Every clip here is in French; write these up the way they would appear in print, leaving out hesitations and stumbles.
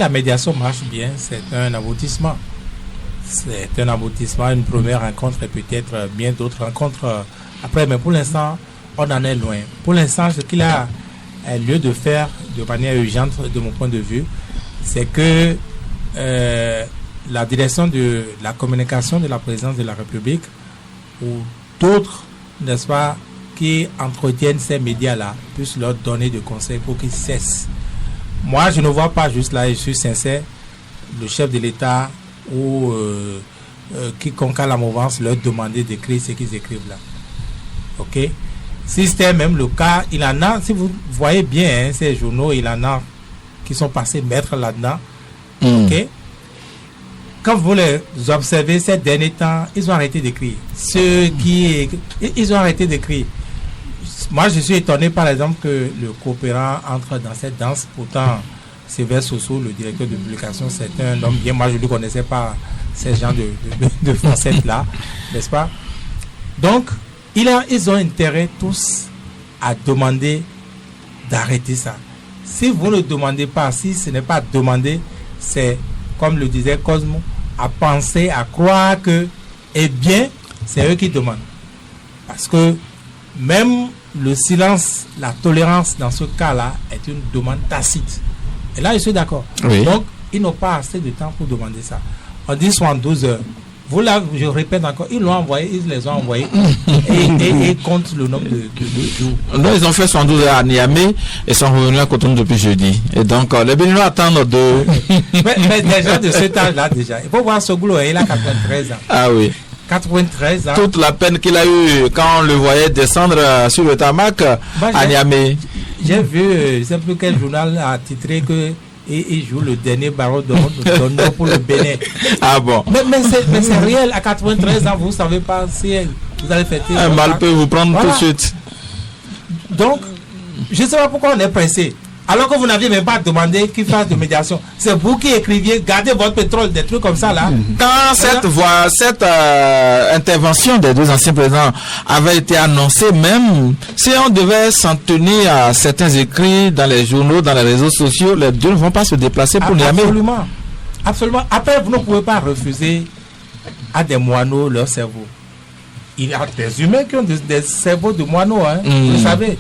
La médiation marche bien, c'est un aboutissement. C'est un aboutissement, une première rencontre et peut-être bien d'autres rencontres après. Mais pour l'instant, on en est loin. Pour l'instant, ce qu'il a lieu de faire de manière urgente, de mon point de vue, c'est que la direction de la communication de la présidence de la République ou d'autres, n'est-ce pas, qui entretiennent ces médias-là, puissent leur donner des conseils pour qu'ils cessent. Moi, je ne vois pas juste là, je suis sincère, le chef de l'État ou quiconque a la mouvance leur demander d'écrire ce qu'ils écrivent là. Ok? Si c'était même le cas, il en a, si vous voyez bien ces journaux, il en a qui sont passés maîtres là-dedans. Ok? Quand vous les observez ces derniers temps, ils ont arrêté d'écrire. Ils ont arrêté d'écrire. Moi, je suis étonné, par exemple, que le coopérant entre dans cette danse. Pourtant, Sévère Soso, le directeur de publication, c'est un homme bien. Moi, je ne le connaissais pas, ces gens de facettes-là, n'est-ce pas? Donc, ils ont intérêt tous à demander d'arrêter ça. Si vous ne demandez pas, si ce n'est pas demandé, c'est, comme le disait Cosmo, à penser, à croire que, eh bien, c'est eux qui demandent. Parce que même le silence, la tolérance dans ce cas-là est une demande tacite. Et là, je suis d'accord. Oui. Donc, ils n'ont pas assez de temps pour demander ça. On dit 72 heures. Vous là, je répète encore, ils l'ont envoyé, ils les ont envoyés et comptent le nombre de jours. Non, ils ont fait 72 heures à Niamey et sont revenus à Cotonou depuis jeudi. Et donc, les Béninois attendent de... mais déjà de cet âge-là, déjà. Il faut voir ce goulot, il a 93 ans. Ah oui. 93 ans. Toute la peine qu'il a eue quand on le voyait descendre sur le tarmac à Niamey. J'ai vu, je ne sais plus quel journal a titré que il joue le dernier barreau d'or pour le Bénin. Ah bon? Mais c'est réel, à 93 ans, vous ne savez pas si vous allez fêter. Un mal peut vous prendre tout de suite. Donc, je ne sais pas pourquoi on est pressé. Alors que vous n'aviez même pas demandé qu'il fasse de médiation. C'est vous qui écriviez, gardez votre pétrole, des trucs comme ça là. Quand cette intervention des deux anciens présidents avait été annoncée, même si on devait s'en tenir à certains écrits dans les journaux, dans les réseaux sociaux, les deux ne vont pas se déplacer pour Niamey. Absolument. Absolument. Après, vous ne pouvez pas refuser à des moineaux leur cerveau. Il y a des humains qui ont des cerveaux de moineaux, hein, vous savez.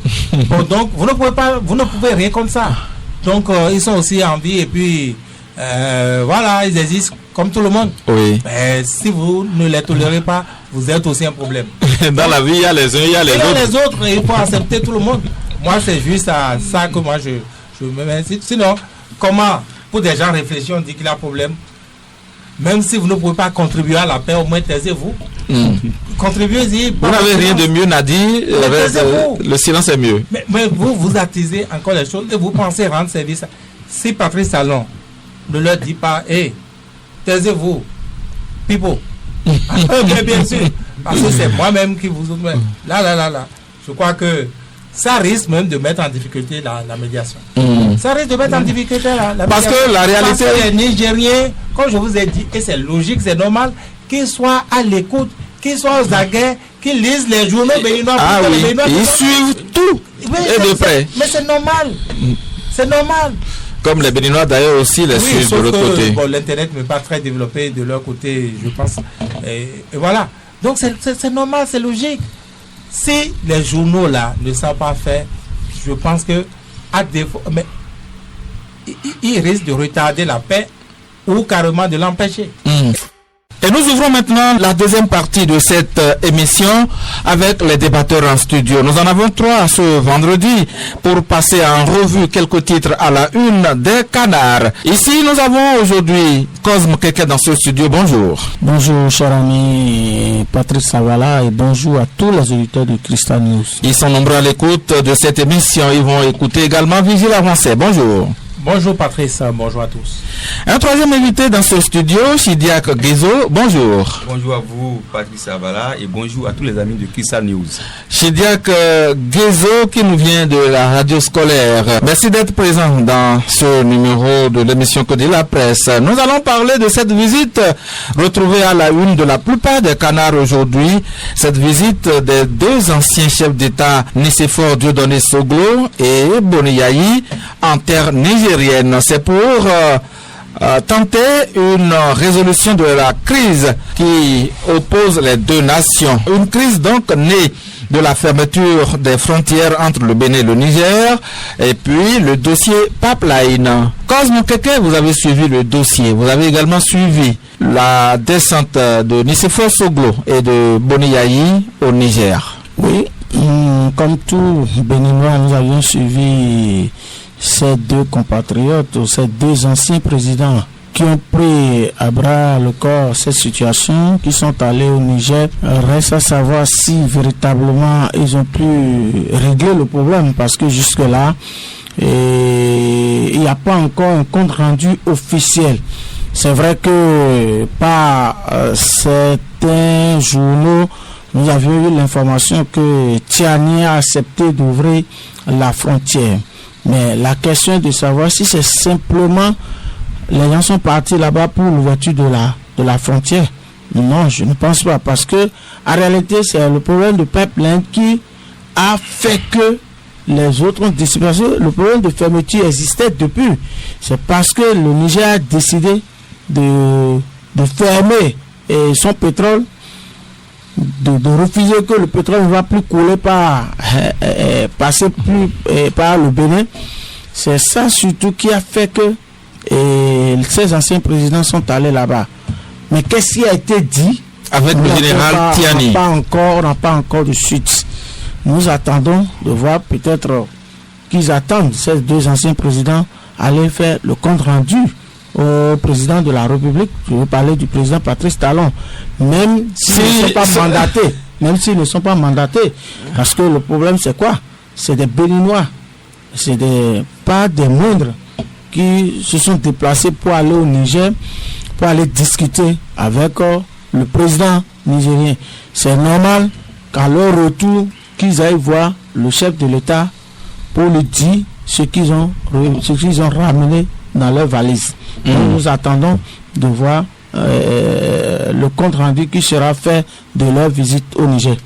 Bon, donc, vous ne pouvez rien contre ça. Donc, ils sont aussi en vie et puis, voilà, ils existent comme tout le monde. Oui. Mais si vous ne les tolérez pas, vous êtes aussi un problème. Dans la vie, il y a les uns, il y a les autres. Il y a les autres et il faut accepter tout le monde. Moi, c'est juste à ça que moi, je me mets. Sinon, comment, pour des gens réfléchir, on dit qu'il y a un problème. Même si vous ne pouvez pas contribuer à la paix, au moins taisez-vous. Contribuez-y. Vous n'avez rien de mieux à dire. Le silence est mieux. Mais vous attisez encore les choses et vous pensez rendre service. Si Patrice Talon ne leur dit pas, hé, taisez-vous, pipo. Mais bien sûr, parce que c'est moi-même qui vous ouvre. Là. Je crois que ça risque même de mettre en difficulté la médiation. Ça risque de mettre en difficulté la parce médiation. Que la réalité... Parce que les Nigériens, comme je vous ai dit, et c'est logique, c'est normal, qu'ils soient à l'écoute, qu'ils soient aux aguets, qu'ils lisent les journaux béninois. Ah oui, ils suivent tout et de près. Mais c'est normal. C'est normal. Comme les Béninois d'ailleurs aussi les suivent de l'autre côté. Bon, l'Internet n'est pas très développé de leur côté, je pense. Et voilà. Donc c'est normal, c'est logique. Si les journaux là ne savent pas faire, je pense que à défaut, mais ils risquent de retarder la paix ou carrément de l'empêcher. Et nous ouvrons maintenant la deuxième partie de cette émission avec les débatteurs en studio. Nous en avons 3 ce vendredi pour passer en revue quelques titres à la une des canards. Ici, nous avons aujourd'hui Cosmo Keke dans ce studio. Bonjour. Bonjour, cher ami Patrice Savala et bonjour à tous les auditeurs de Crystal News. Ils sont nombreux à l'écoute de cette émission. Ils vont écouter également Vigile Avancé. Bonjour. Bonjour Patrice, bonjour à tous. Un troisième invité dans ce studio, Chidiak Gezo, bonjour. Bonjour à vous Patrice Savala et bonjour à tous les amis de Crystal News. Chidiak Gezo qui nous vient de la radio scolaire. Merci d'être présent dans ce numéro de l'émission Que dit la presse. Nous allons parler de cette visite retrouvée à la une de la plupart des canards aujourd'hui. Cette visite des deux anciens chefs d'État, Nicéphore Dieudonné Soglo et Boni Yayi, en terre nigérienne. C'est pour tenter une résolution de la crise qui oppose les deux nations. Une crise donc née de la fermeture des frontières entre le Bénin et le Niger, et puis le dossier Pipeline. Cosmo Keke, vous avez suivi le dossier. Vous avez également suivi la descente de Nicéphore Soglo et de Boniyayi au Niger. Oui, comme tout Béninois, nous avions suivi ces deux compatriotes, ces deux anciens présidents qui ont pris à bras le corps cette situation, qui sont allés au Niger. Reste à savoir si véritablement ils ont pu régler le problème, parce que jusque-là, il n'y a pas encore un compte rendu officiel. C'est vrai que par certains journaux, nous avions eu l'information que Tiani a accepté d'ouvrir la frontière. Mais la question est de savoir si c'est simplement les gens sont partis là-bas pour l'ouverture de la frontière. Non, je ne pense pas, parce que en réalité, c'est le problème de pipeline qui a fait que les autres ont décidé. Parce que le problème de fermeture existait depuis. C'est parce que le Niger a décidé de fermer son pétrole, de refuser que le pétrole ne va plus couler passer plus par le Bénin. C'est ça surtout qui a fait que ces anciens présidents sont allés là-bas. Mais qu'est-ce qui a été dit avec le général Tiani? On n'a pas encore de suite. Nous attendons de voir, peut-être qu'ils attendent ces deux anciens présidents aller faire le compte rendu au président de la République. Je veux parler du président Patrice Talon. Même s'ils ne sont pas mandatés. Parce que le problème, c'est quoi? C'est des Béninois. Pas des moindres qui se sont déplacés pour aller au Niger, pour aller discuter avec le président nigérien. C'est normal qu'à leur retour, qu'ils aillent voir le chef de l'État pour lui dire ce qu'ils ont ramené dans leur valise. Donc, nous attendons de voir le compte rendu qui sera fait de leur visite au Niger.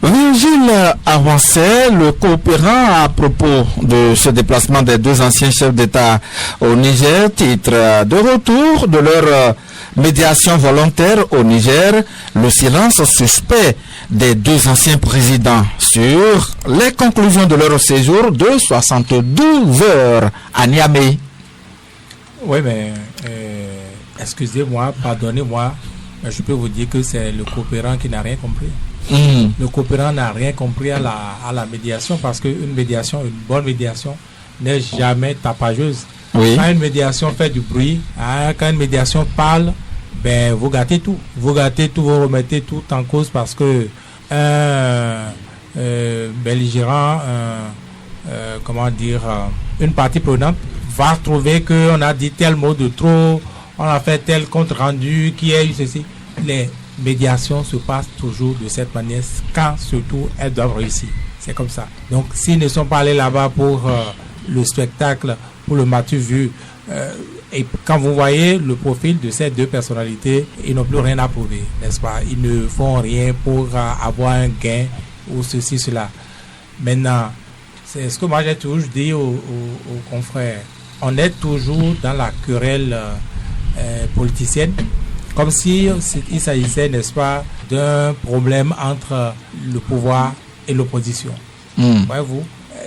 Virgile Avancé, le coopérant à propos de ce déplacement des deux anciens chefs d'État au Niger, titre de retour de leur médiation volontaire au Niger, le silence suspect des deux anciens présidents sur les conclusions de leur séjour de 72 heures à Niamey. Oui, mais excusez-moi, pardonnez-moi, mais je peux vous dire que c'est le coopérant qui n'a rien compris. Le coopérant n'a rien compris à la médiation, parce qu'une médiation, une bonne médiation, n'est jamais tapageuse. Oui. Quand une médiation fait du bruit, quand une médiation parle, ben vous gâtez tout. Vous remettez tout en cause, parce que belligérant, une partie prenante va trouver qu'on a dit tel mot de trop, on a fait tel compte rendu qui est ceci. Les médiations se passent toujours de cette manière, quand surtout elles doivent réussir. C'est comme ça. Donc s'ils ne sont pas allés là-bas pour le spectacle, pour le matu vu, et quand vous voyez le profil de ces deux personnalités, ils n'ont plus rien à prouver, n'est-ce pas? Ils ne font rien pour avoir un gain ou ceci, cela. Maintenant, c'est ce que moi j'ai toujours dit aux confrères. On est toujours dans la querelle politicienne, comme si il s'agissait, n'est-ce pas, d'un problème entre le pouvoir et l'opposition. Voyez-vous,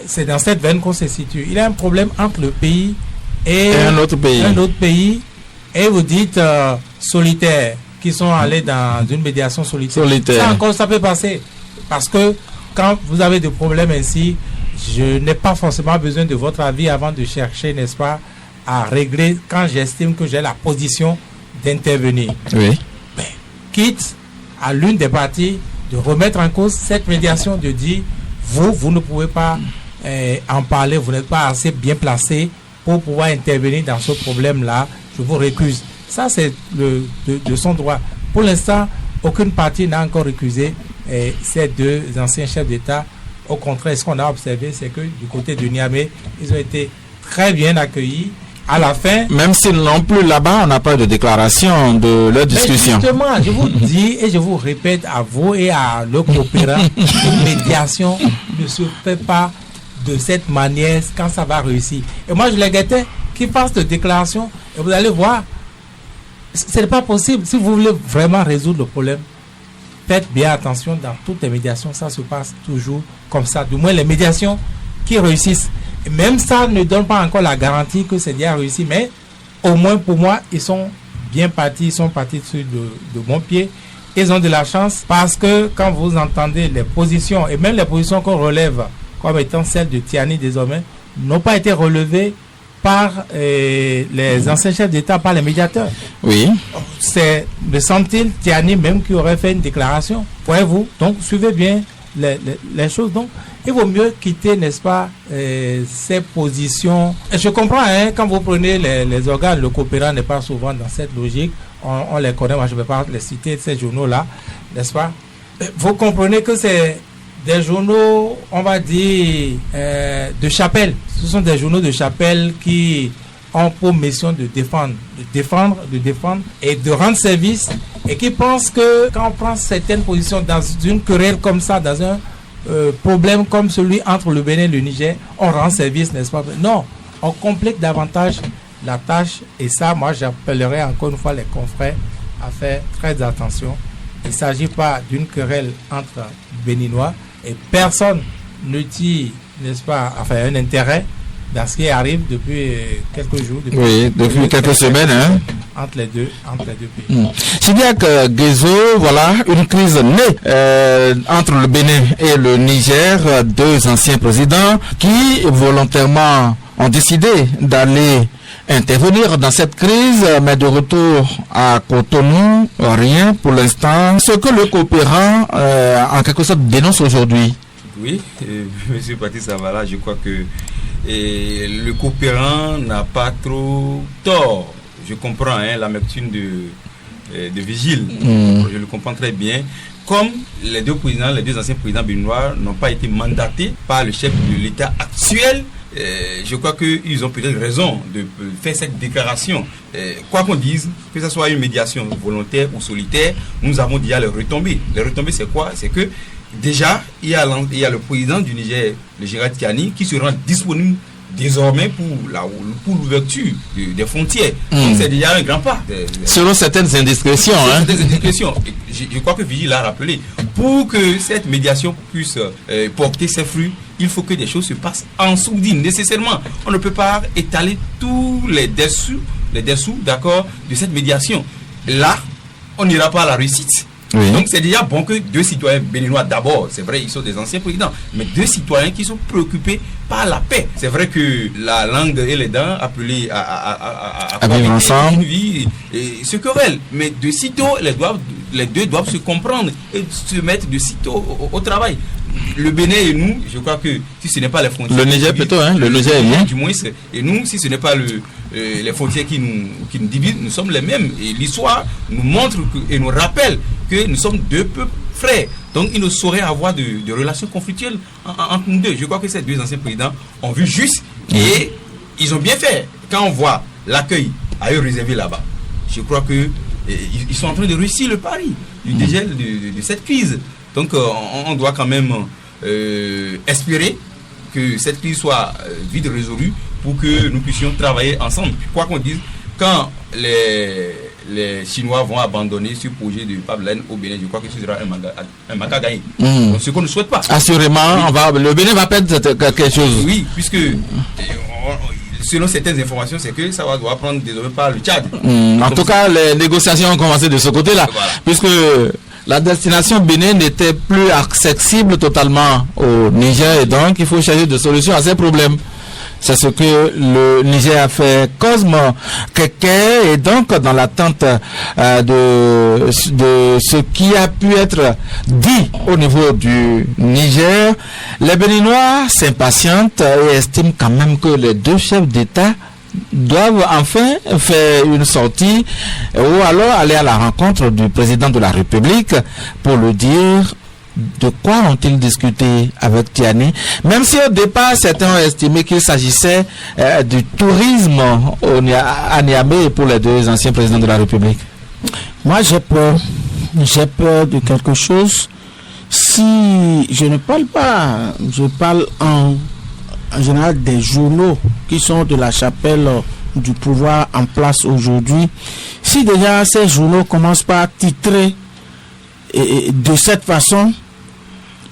c'est dans cette veine qu'on se situe. Il y a un problème entre le pays et un autre pays. Et vous dites solitaires, qui sont allés dans une médiation solitaire. Ça encore, ça peut passer. Parce que quand vous avez des problèmes ainsi, je n'ai pas forcément besoin de votre avis avant de chercher, n'est-ce pas, à régler quand j'estime que j'ai la position d'intervenir. Oui. Ben, quitte à l'une des parties de remettre en cause cette médiation, de dire vous ne pouvez pas en parler, vous n'êtes pas assez bien placé pour pouvoir intervenir dans ce problème-là, je vous récuse. Ça, c'est de son droit. Pour l'instant, aucune partie n'a encore récusé ces deux anciens chefs d'État. Au contraire, ce qu'on a observé, c'est que du côté de Niamey, ils ont été très bien accueillis. À la fin, même s'ils n'ont plus là-bas, on n'a pas de déclaration de leur discussion. Justement, je vous dis et je vous répète à vous et à le coopérant, une médiation ne se fait pas de cette manière quand ça va réussir. Et moi, je les guettais. qui fassent des déclarations et vous allez voir, ce n'est pas possible. Si vous voulez vraiment résoudre le problème, faites bien attention dans toutes les médiations, ça se passe toujours comme ça. Du moins les médiations qui réussissent. Et même ça ne donne pas encore la garantie que c'est bien réussi, mais au moins pour moi, ils sont bien partis, ils sont partis sur de bons pieds. Ils ont de la chance parce que quand vous entendez les positions, et même les positions qu'on relève comme étant celles de Tiani désormais, n'ont pas été relevées par les anciens chefs d'État, par les médiateurs. Oui. C'est, me semble-t-il, Tiani même qui aurait fait une déclaration. Voyez-vous, donc suivez bien les choses. Donc, il vaut mieux quitter, n'est-ce pas, ces positions. Et je comprends, hein, quand vous prenez les organes, le coopérant n'est pas souvent dans cette logique. On les connaît, moi je ne vais pas les citer, ces journaux-là, n'est-ce pas? Vous comprenez que c'est des journaux, on va dire, de chapelle. Ce sont des journaux de chapelle qui ont pour mission de défendre et de rendre service, et qui pensent que quand on prend certaines positions dans une querelle comme ça, dans un problème comme celui entre le Bénin et le Niger, on rend service, n'est-ce pas? Non, on complique davantage la tâche, et ça, moi, j'appellerai encore une fois les confrères à faire très attention. Il ne s'agit pas d'une querelle entre Béninois, et personne ne tire, n'est-ce pas, enfin, un intérêt dans ce qui arrive depuis quelques jours. Depuis quelques semaines, hein. Entre les deux pays. Sidiak Guézo, voilà, une crise née entre le Bénin et le Niger, deux anciens présidents qui volontairement ont décidé d'aller intervenir dans cette crise, mais de retour à Cotonou, rien pour l'instant. Ce que le coopérant, en quelque sorte, dénonce aujourd'hui. Oui, M. Patrice Zavala, je crois que le coopérant n'a pas trop tort. Je comprends l'amertume de Vigile, je le comprends très bien. Comme les deux anciens présidents béninois n'ont pas été mandatés par le chef de l'État actuel, je crois qu'ils ont peut-être raison de faire cette déclaration. Quoi qu'on dise, que ce soit une médiation volontaire ou solitaire, nous avons déjà les retombées. Les retombées, c'est quoi? C'est que déjà, il y a le président du Niger, le général Tiani, qui se rend disponible désormais pour l'ouverture des frontières. Donc c'est déjà un grand pas. Selon certaines indiscrétions. Certaines indiscrétions. Je crois que Vigile l'a rappelé. Pour que cette médiation puisse porter ses fruits, il faut que des choses se passent en sourdine, nécessairement. On ne peut pas étaler tous les dessous, d'accord, de cette médiation. Là, on n'ira pas à la réussite. Oui. Donc c'est déjà bon que deux citoyens béninois, d'abord, c'est vrai, ils sont des anciens présidents, mais deux citoyens qui sont préoccupés par la paix. C'est vrai que la langue et les dents appelés à vivre ensemble, une vie et se querellent, mais de sitôt les deux doivent se comprendre et se mettre de sitôt au travail. Le Bénin et nous, je crois que si ce n'est pas les frontières, le Niger plutôt, le Niger est bien. Du moins, et nous, si ce n'est pas les frontières qui nous divisent, nous sommes les mêmes. Et l'histoire nous montre et nous rappelle que nous sommes deux peuples frères. Donc, il ne saurait avoir de relations conflictuelles entre nous deux. Je crois que ces deux anciens présidents ont vu juste et ils ont bien fait. Quand on voit l'accueil à eux réservé là-bas, je crois que ils sont en train de réussir le pari du dégel de cette crise. Donc, on doit quand même espérer que cette crise soit vite résolue pour que nous puissions travailler ensemble. Quoi qu'on dise, quand les Chinois vont abandonner ce projet de pipeline au Bénin, je crois que ce sera un manque à gagner. Donc, ce qu'on ne souhaite pas. Assurément, le Bénin va perdre quelque chose. Oui, puisque selon certaines informations, c'est que ça doit prendre désormais par le Tchad. En tout cas, les négociations ont commencé de ce côté-là, voilà. Puisque la destination Bénin n'était plus accessible totalement au Niger, et donc il faut chercher des solutions à ces problèmes. C'est ce que le Niger a fait Cosme Keke, et donc dans l'attente de ce qui a pu être dit au niveau du Niger, les Béninois s'impatientent et estiment quand même que les deux chefs d'État doivent enfin faire une sortie ou alors aller à la rencontre du président de la République pour lui dire de quoi ont-ils discuté avec Tiani, même si au départ certains ont estimé qu'il s'agissait du tourisme à Niamey pour les deux anciens présidents de la République. Moi j'ai peur de quelque chose. Si je ne parle pas, je parle en général des journaux qui sont de la chapelle du pouvoir en place aujourd'hui, si déjà ces journaux commencent par titrer de cette façon,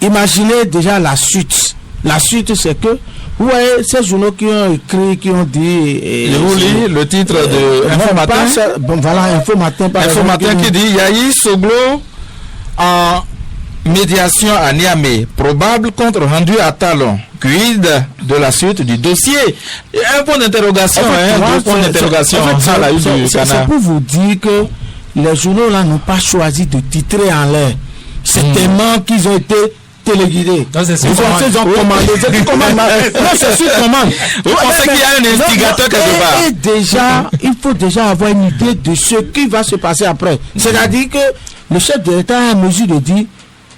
imaginez déjà la suite. La suite, c'est que, vous voyez, ces journaux qui ont écrit, qui ont dit... Je vous lis le titre de Info Matin. Voilà, Info Matin. Info Matin qui dit Yahi Soglo en médiation à Niamey, probable compte rendu à Talon. Quid de la suite du dossier? Un point d'interrogation, deux points d'interrogation. C'est pour vous dire que les journaux là n'ont pas choisi de titrer en l'air. C'est tellement qu'ils ont été téléguidés. Ils ont commandé. Non, c'est sur commande. Vous pensez qu'il y a un instigateur quelque part? Et déjà, il faut déjà avoir une idée de ce qui va se passer après. C'est-à-dire que le chef de l'État a à mesure de dire,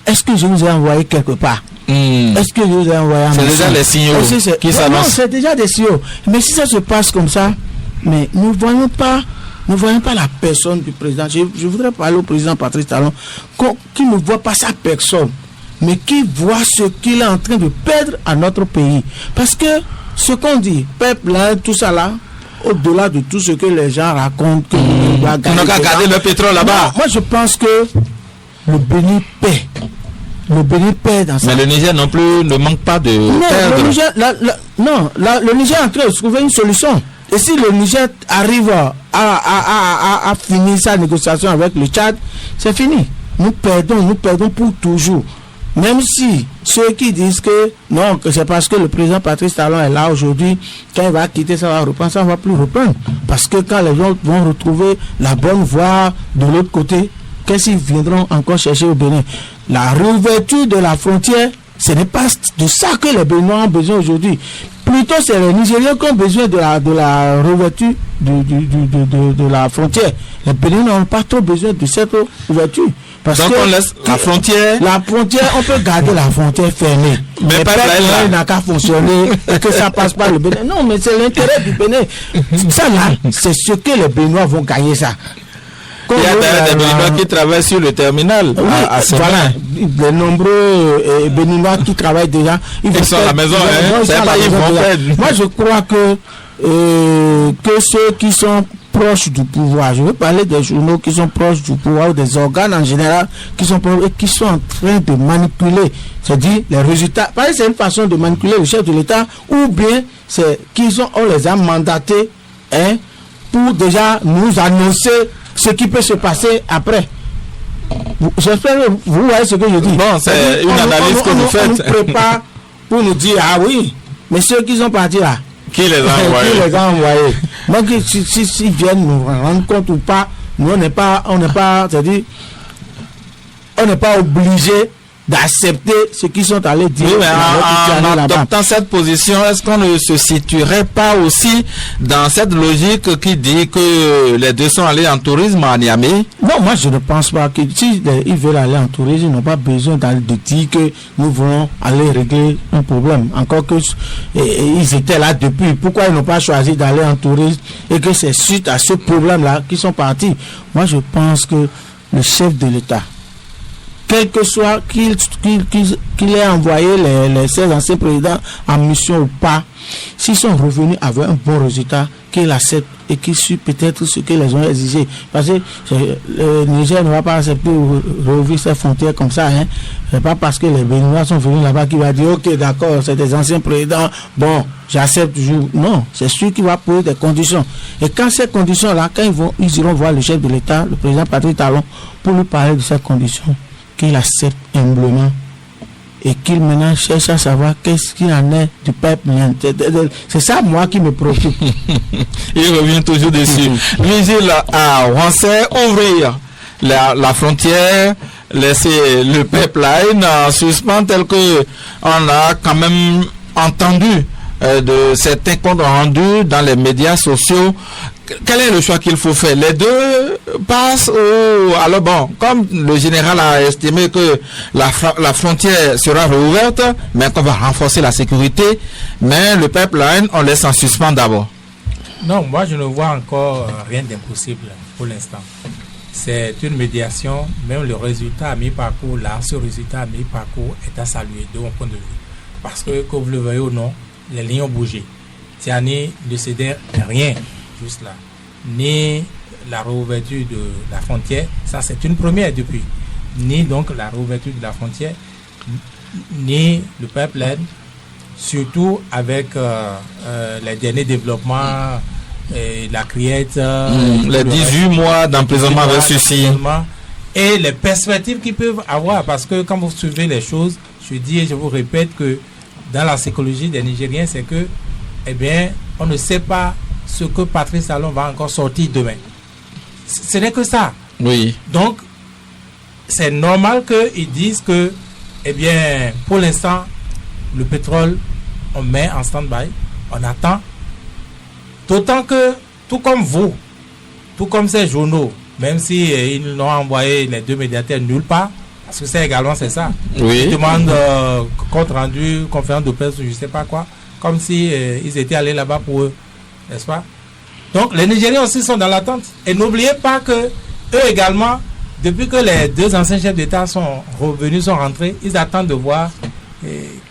est-ce que je vous ai envoyé quelque part? Est-ce que je vous ai envoyé un C'est déjà les signaux qui s'annoncent. Non, c'est déjà des signaux. Mais si ça se passe comme ça, mais nous ne voyons pas la personne du président. Je voudrais parler au président Patrice Talon, qui ne voit pas sa personne, mais qui voit ce qu'il est en train de perdre à notre pays. Parce que ce qu'on dit, peuple, là, tout ça là, au-delà de tout ce que les gens racontent, que nous doit garder le pétrole là-bas. Moi, je pense que le Bénin paie. Le Bénin paie dans ça. Mais le Niger non plus ne manque pas de perdre. Le Niger est en train de trouver une solution. Et si le Niger arrive à finir sa négociation avec le Tchad, c'est fini. Nous perdons pour toujours. Même si ceux qui disent que non, que c'est parce que le président Patrice Talon est là aujourd'hui, quand il va quitter, ça va reprendre, ça ne va plus reprendre. Parce que quand les gens vont retrouver la bonne voie de l'autre côté, qu'est-ce qu'ils viendront encore chercher au Bénin? La réouverture de la frontière, ce n'est pas de ça que les Béninois ont besoin aujourd'hui. Plutôt, c'est les Nigériens qui ont besoin de la réouverture de la frontière. Les Béninois n'ont pas trop besoin de cette ouverture. Parce donc que on laisse la frontière, on peut garder la frontière fermée. Mais pas là, il n'a qu'à fonctionner et que ça passe par le Bénin. Non, mais c'est l'intérêt du Bénin. Ça là, c'est ce que les Béninois vont gagner ça. Il y a des Béninois qui travaillent sur le terminal. Voilà, les nombreux Béninois qui travaillent déjà. Ils sont à la maison, Moi, je crois que ceux qui sont proches du pouvoir, je veux parler des journaux qui sont proches du pouvoir ou des organes en général qui sont proches et qui sont en train de manipuler, c'est-à-dire les résultats. Parce que c'est une façon de manipuler le chef de l'État, ou bien c'est on les a mandatés pour déjà nous annoncer ce qui peut se passer après. J'espère que vous voyez ce que je dis. Bon, c'est une analyse que vous faites. On nous prépare pour nous dire, ah oui, mais ceux qui sont partis là, qui les a envoyés? Donc, s'ils viennent nous rendre compte ou pas, nous, on n'est pas, c'est-à-dire, on n'est pas obligé d'accepter ce qu'ils sont allés dire. Oui, mais en adoptant cette position, est-ce qu'on ne se situerait pas aussi dans cette logique qui dit que les deux sont allés en tourisme à Niamey? Non, moi je ne pense pas que si ils veulent aller en tourisme, ils n'ont pas besoin de dire que nous voulons aller régler un problème. Encore que ils étaient là depuis. Pourquoi ils n'ont pas choisi d'aller en tourisme et que c'est suite à ce problème-là qu'ils sont partis? Moi je pense que le chef de l'État, quel que soit qu'il ait envoyé les 16 anciens présidents en mission ou pas, s'ils sont revenus avec un bon résultat, qu'ils acceptent et qu'ils suivent peut-être ce que les ont exigé. Parce que le Niger ne va pas accepter rouvrir ses frontières comme ça. C'est pas parce que les Béninois sont venus là-bas qu'il va dire ok, d'accord, c'est des anciens présidents, bon, j'accepte toujours. Non, c'est celui qui va poser des conditions. Et quand ces conditions-là, quand ils iront voir le chef de l'État, le président Patrice Talon, pour lui parler de ces conditions, qu'il accepte humblement et qu'il maintenant cherche à savoir qu'est-ce qu'il en est du peuple. C'est ça, moi, qui me préoccupe. Il revient toujours dessus. Vigile à Rancé, ouvrir la frontière, laisser le peuple en suspens, tel que on a quand même entendu de certains comptes rendus dans les médias sociaux. Quel est le choix qu'il faut faire? Les deux passent ou alors bon, comme le général a estimé que la frontière sera rouverte, mais qu'on va renforcer la sécurité, mais le peuple on laisse en suspens d'abord. Non, moi je ne vois encore rien d'impossible pour l'instant. C'est une médiation, même le résultat à mi-parcours, là, ce résultat à mi-parcours est à saluer de mon point de vue. Parce que vous le voyez ou non, les lignes ont bougé. Tiani ne cédait rien. juste là, ni la réouverture de la frontière, ça c'est une première depuis, ni donc la réouverture de la frontière, ni le pipeline, surtout avec les derniers développements, la criette, les 18 mois d'emprisonnement avec ceci, et les perspectives qu'ils peuvent avoir, parce que quand vous suivez les choses, je dis et je vous répète que dans la psychologie des Nigériens, c'est que, eh bien, on ne sait pas ce que Patrice Talon va encore sortir demain. Ce n'est que ça. Oui. Donc, c'est normal qu'ils disent que, eh bien, pour l'instant, le pétrole, on met en stand-by, on attend. D'autant que, tout comme vous, tout comme ces journaux, même si ils n'ont envoyé les deux médiateurs nulle part, parce que c'est également c'est ça. Oui. Ils demandent compte rendu, conférence de presse ou je ne sais pas quoi, comme si ils étaient allés là-bas pour eux, n'est-ce pas? Donc les Nigériens aussi sont dans l'attente. Et n'oubliez pas que eux également, depuis que les deux anciens chefs d'État sont revenus, sont rentrés, ils attendent de voir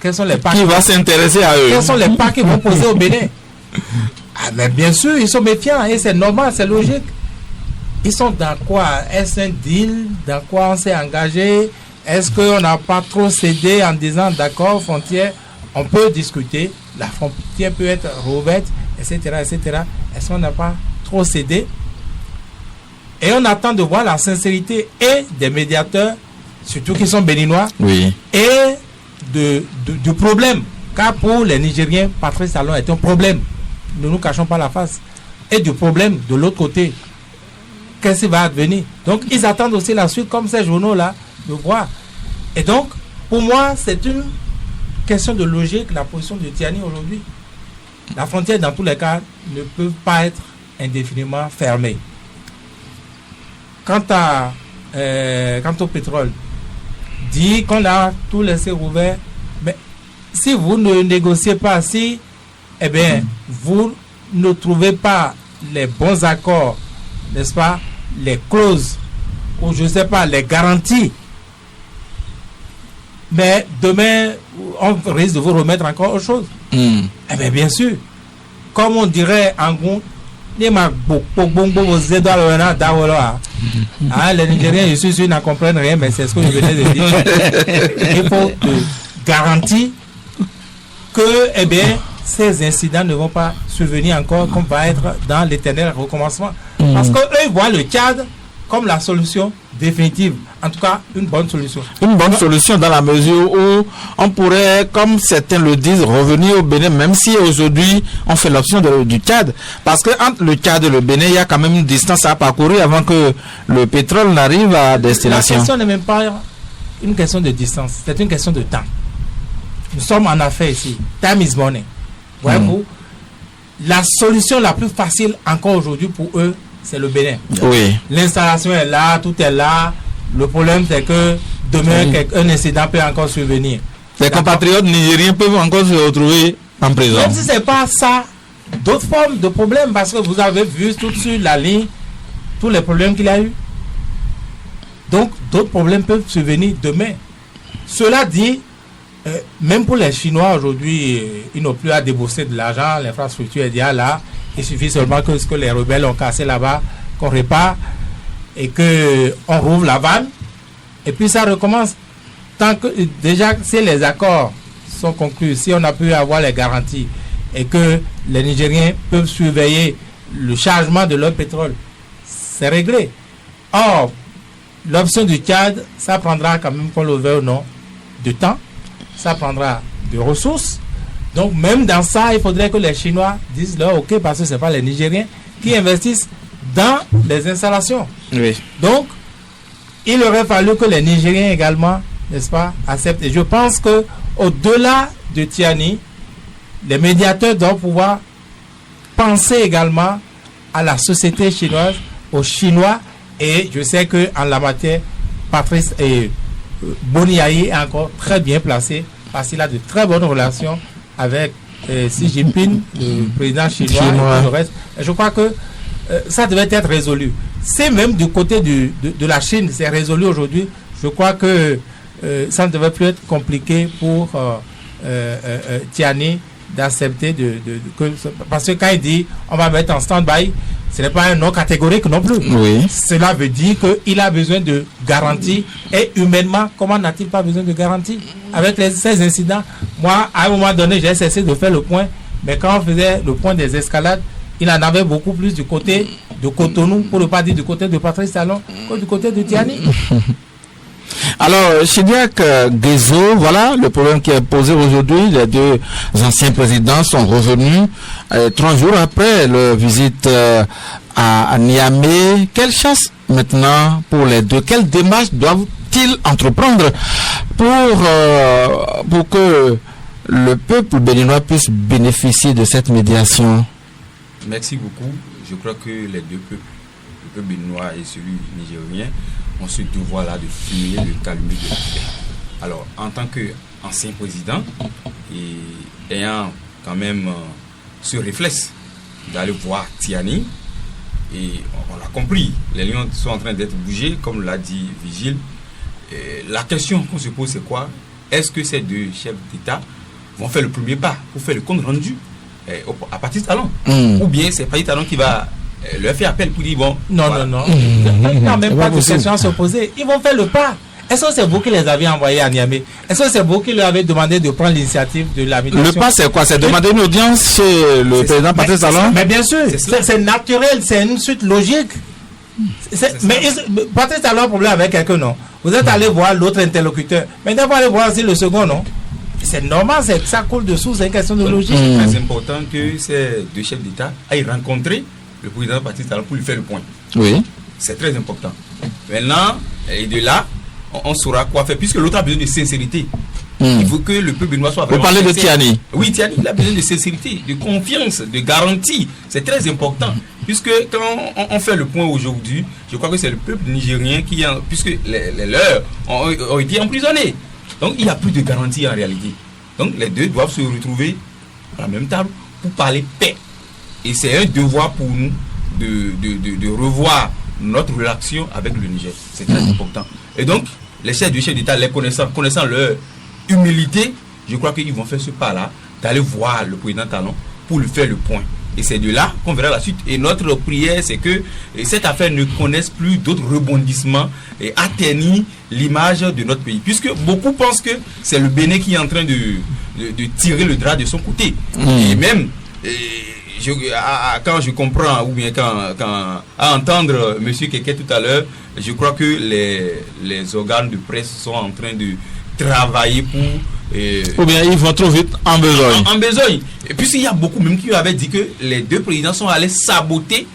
quels sont les pas qui va s'intéresser à eux. Quels sont les pas qu'ils vont poser au Bénin. Ah, mais bien sûr, ils sont méfiants et c'est normal, c'est logique. Ils sont dans quoi? Est-ce un deal? Dans quoi on s'est engagé? Est-ce qu'on n'a pas trop cédé en disant d'accord, frontière, on peut discuter, la frontière peut être rouverte, etc., etc. Est-ce qu'on n'a pas trop cédé? Et on attend de voir la sincérité et des médiateurs, surtout qui sont béninois, oui, et du problème. Car pour les Nigériens, Patrice Talon est un problème. Ne nous cachons pas la face. Et du problème de l'autre côté. Qu'est-ce qui va advenir? Donc, ils attendent aussi la suite, comme ces journaux-là, de voir. Et donc, pour moi, c'est une question de logique, la position de Tiani aujourd'hui. La frontière, dans tous les cas, ne peut pas être indéfiniment fermée. Quant au pétrole, dit qu'on a tout laissé ouvert, mais si vous ne négociez pas, eh bien, vous ne trouvez pas les bons accords, n'est-ce pas, les clauses, ou je ne sais pas, les garanties, mais demain, on risque de vous remettre encore autre chose. Eh bien, sûr, comme on dirait en gros, les Nigériens, je suis sûr, n'en comprennent rien, mais c'est ce que je venais de dire. Il faut de garanties que, eh bien, ces incidents ne vont pas survenir encore, qu'on va être dans l'éternel recommencement. Parce qu'eux, ils voient le Tchad comme la solution définitive. En tout cas, une bonne solution. Une bonne solution dans la mesure où on pourrait, comme certains le disent, revenir au Bénin, même si aujourd'hui on fait l'option du Tchad. Parce que entre le Tchad et le Bénin, il y a quand même une distance à parcourir avant que le pétrole n'arrive à destination. La question n'est même pas une question de distance, c'est une question de temps. Nous sommes en affaires ici. Time is money. Voyez-vous, la solution la plus facile encore aujourd'hui pour eux, c'est le Bénin. Oui. L'installation est là, tout est là. Le problème, c'est que demain, un incident peut encore survenir. Les compatriotes nigériens peuvent encore se retrouver en prison. Même si ce n'est pas ça, d'autres formes de problèmes, parce que vous avez vu tout sur la ligne tous les problèmes qu'il y a eu. Donc, d'autres problèmes peuvent survenir demain. Cela dit, même pour les Chinois aujourd'hui, ils n'ont plus à débourser de l'argent, l'infrastructure est déjà là. Il suffit seulement que ce que les rebelles ont cassé là-bas, qu'on répare et qu'on rouvre la vanne. Et puis ça recommence. Tant que, déjà, si les accords sont conclus, si on a pu avoir les garanties et que les Nigériens peuvent surveiller le chargement de leur pétrole, c'est réglé. Or, l'option du Tchad, ça prendra quand même, qu'on le veuille ou non, de temps. Ça prendra de ressources. Donc même dans ça, il faudrait que les Chinois disent là, ok, parce que ce n'est pas les Nigériens qui investissent dans les installations. Oui. Donc, il aurait fallu que les Nigériens également, n'est-ce pas, acceptent. Et je pense que au-delà de Tiani, les médiateurs doivent pouvoir penser également à la société chinoise, aux Chinois. Et je sais qu'en la matière, Patrice et Boniaï est encore très bien placé parce qu'il a de très bonnes relations avec Xi Jinping, le président chinois. Et le reste. Et je crois que ça devait être résolu. C'est même du côté de la Chine, c'est résolu aujourd'hui. Je crois que ça ne devait plus être compliqué pour Tiani d'accepter parce que quand il dit on va mettre en stand-by, ce n'est pas un non catégorique non plus. Oui. Cela veut dire qu'il a besoin de garanties. Et humainement, comment n'a-t-il pas besoin de garanties? Avec ces incidents, moi, à un moment donné, j'ai cessé de faire le point. Mais quand on faisait le point des escalades, il en avait beaucoup plus du côté de Cotonou, pour ne pas dire du côté de Patrice Talon, que du côté de Tiani. Alors, Chidiac Guézo, voilà le problème qui est posé aujourd'hui. Les deux anciens présidents sont revenus 3 jours après leur visite à Niamey. Quelle chasse maintenant pour les deux? Quelle démarche doivent-ils entreprendre pour que le peuple béninois puisse bénéficier de cette médiation? Merci beaucoup. Je crois que les deux peuples, le peuple béninois et celui nigérien, ont ce devoir-là de fumer le calumet de la paix. Alors, en tant qu'ancien président, et ayant quand même ce réflexe d'aller voir Tiani, et on l'a compris, les lions sont en train d'être bougés, comme l'a dit Vigile. Et la question qu'on se pose, c'est quoi? Est-ce que ces deux chefs d'État vont faire le premier pas pour faire le compte rendu à Patrice Talon? Ou bien c'est Patrice Talon qui va leur faire appel pour dire bon... Non, voilà. Non. Il n'y a même pas de question à se poser. Ils vont faire le pas. Est-ce que c'est vous qui les avez envoyés à Niamey? Est-ce que c'est vous qui leur avez demandé de prendre l'initiative de la médiation? Le pas, c'est quoi? C'est demander une audience chez le président Patrice Talon? Mais bien sûr, c'est naturel, c'est une suite logique. Mais Patrice Talon a un problème avec quelqu'un, non? Vous êtes allé voir l'autre interlocuteur. Maintenant, vous allez voir aussi le second, non? C'est normal, ça coule dessous, c'est une question de logique. C'est très important que ces deux chefs d'État aillent rencontrer le président Patrice Talon pour lui faire le point. Oui. C'est très important. Maintenant, et de là, on saura quoi faire, puisque l'autre a besoin de sincérité. Il faut que le peuple béninois soit vraiment... Vous parlez de Tiani? Oui, Tiani, il a besoin de sincérité, de confiance, de garantie. C'est très important. Puisque quand on fait le point aujourd'hui, je crois que c'est le peuple nigérien qui a... Puisque les leurs ont été emprisonnés. Donc, il n'y a plus de garantie en réalité. Donc, les deux doivent se retrouver à la même table pour parler paix. Et c'est un devoir pour nous de revoir notre relation avec le Niger. C'est très important. Et donc, les chefs d'État, les connaissant leur humilité, je crois qu'ils vont faire ce pas-là, d'aller voir le président Talon pour lui faire le point. Et c'est de là qu'on verra la suite. Et notre prière, c'est que cette affaire ne connaisse plus d'autres rebondissements et atteigne l'image de notre pays. Puisque beaucoup pensent que c'est le Bénin qui est en train de tirer le drap de son côté. Et même, quand je comprends, ou bien quand à entendre M. Keke tout à l'heure, je crois que les organes de presse sont en train de travailler pour... ou bien ils vont trop vite en besogne. En besogne. Et puis il y a beaucoup même qui avaient dit que les deux présidents sont allés saboter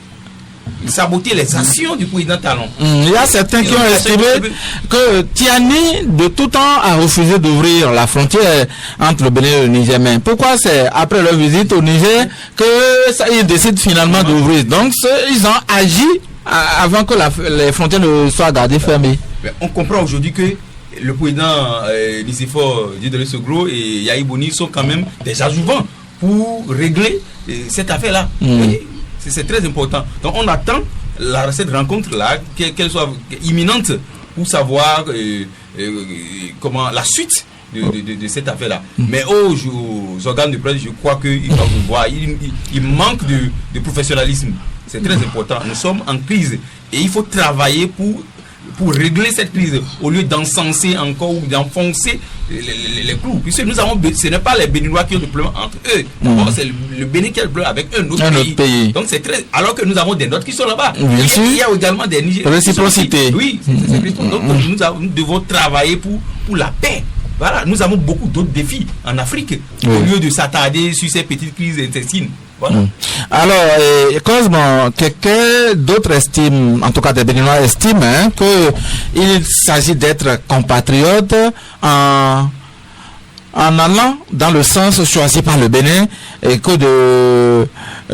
les actions du président Talon. Il y a certains qui ont estimé que Tiani de tout temps a refusé d'ouvrir la frontière entre le Bénin et le Niger. Mais pourquoi c'est après leur visite au Niger qu'ils décident finalement d'ouvrir? Donc ils ont agi avant que les frontières ne soient gardées fermées. Mais on comprend aujourd'hui que le président Nicéphore Dieudonné Segros et Yahi Boni sont quand même des adjouvants pour régler cette affaire-là. C'est très important. Donc on attend cette rencontre-là, qu'elle soit imminente pour savoir comment la suite de cette affaire-là. Mais aux organes de presse, je crois qu'ils doivent voir. Il manque de professionnalisme. C'est très important. Nous sommes en crise et il faut travailler pour régler cette crise au lieu d'encenser encore ou d'enfoncer les clous. Puisque ce n'est pas les Béninois qui ont le problème entre eux. C'est le Bénin qui a le problème avec un autre pays. Donc c'est très... Alors que nous avons des notes qui sont là-bas. Il y a également des Nigériens. Réciprocité. Oui, c'est réciprocité. Donc nous devons travailler pour la paix. Voilà, nous avons beaucoup d'autres défis en Afrique au lieu de s'attarder sur ces petites crises intestines. Voilà. Alors, Cosmo, quelqu'un d'autres estime, en tout cas des Béninois estiment qu'il s'agit d'être compatriote en allant dans le sens choisi par le Bénin et que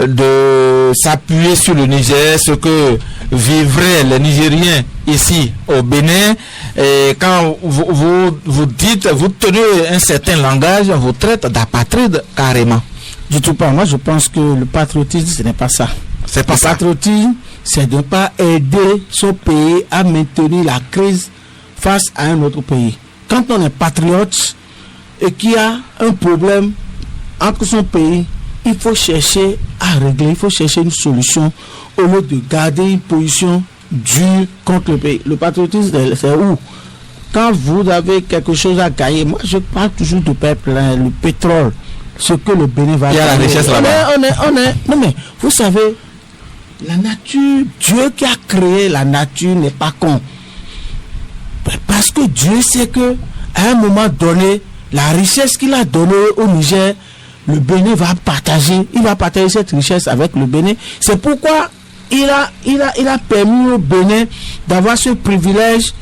de s'appuyer sur le Niger, ce que vivraient les Nigériens ici au Bénin. Et quand vous dites, vous tenez un certain langage, vous traitez d'apatride carrément. Du tout pas. Moi, je pense que le patriotisme, ce n'est pas ça. C'est pas ça. Le patriotisme, c'est de ne pas aider son pays à maintenir la crise face à un autre pays. Quand on est patriote et qu'il y a un problème entre son pays, il faut chercher à régler, il faut chercher une solution au lieu de garder une position dure contre le pays. Le patriotisme, c'est où? Quand vous avez quelque chose à gagner, moi je parle toujours du peuple, hein, le pétrole, ce que le Bénin va gagner. Il y a la richesse là-bas. Non mais, vous savez, la nature, Dieu qui a créé la nature n'est pas con. Parce que Dieu sait que à un moment donné, la richesse qu'il a donnée au Niger, le Bénin va partager, il va partager cette richesse avec le Bénin. C'est pourquoi il a permis au Bénin d'avoir ce privilège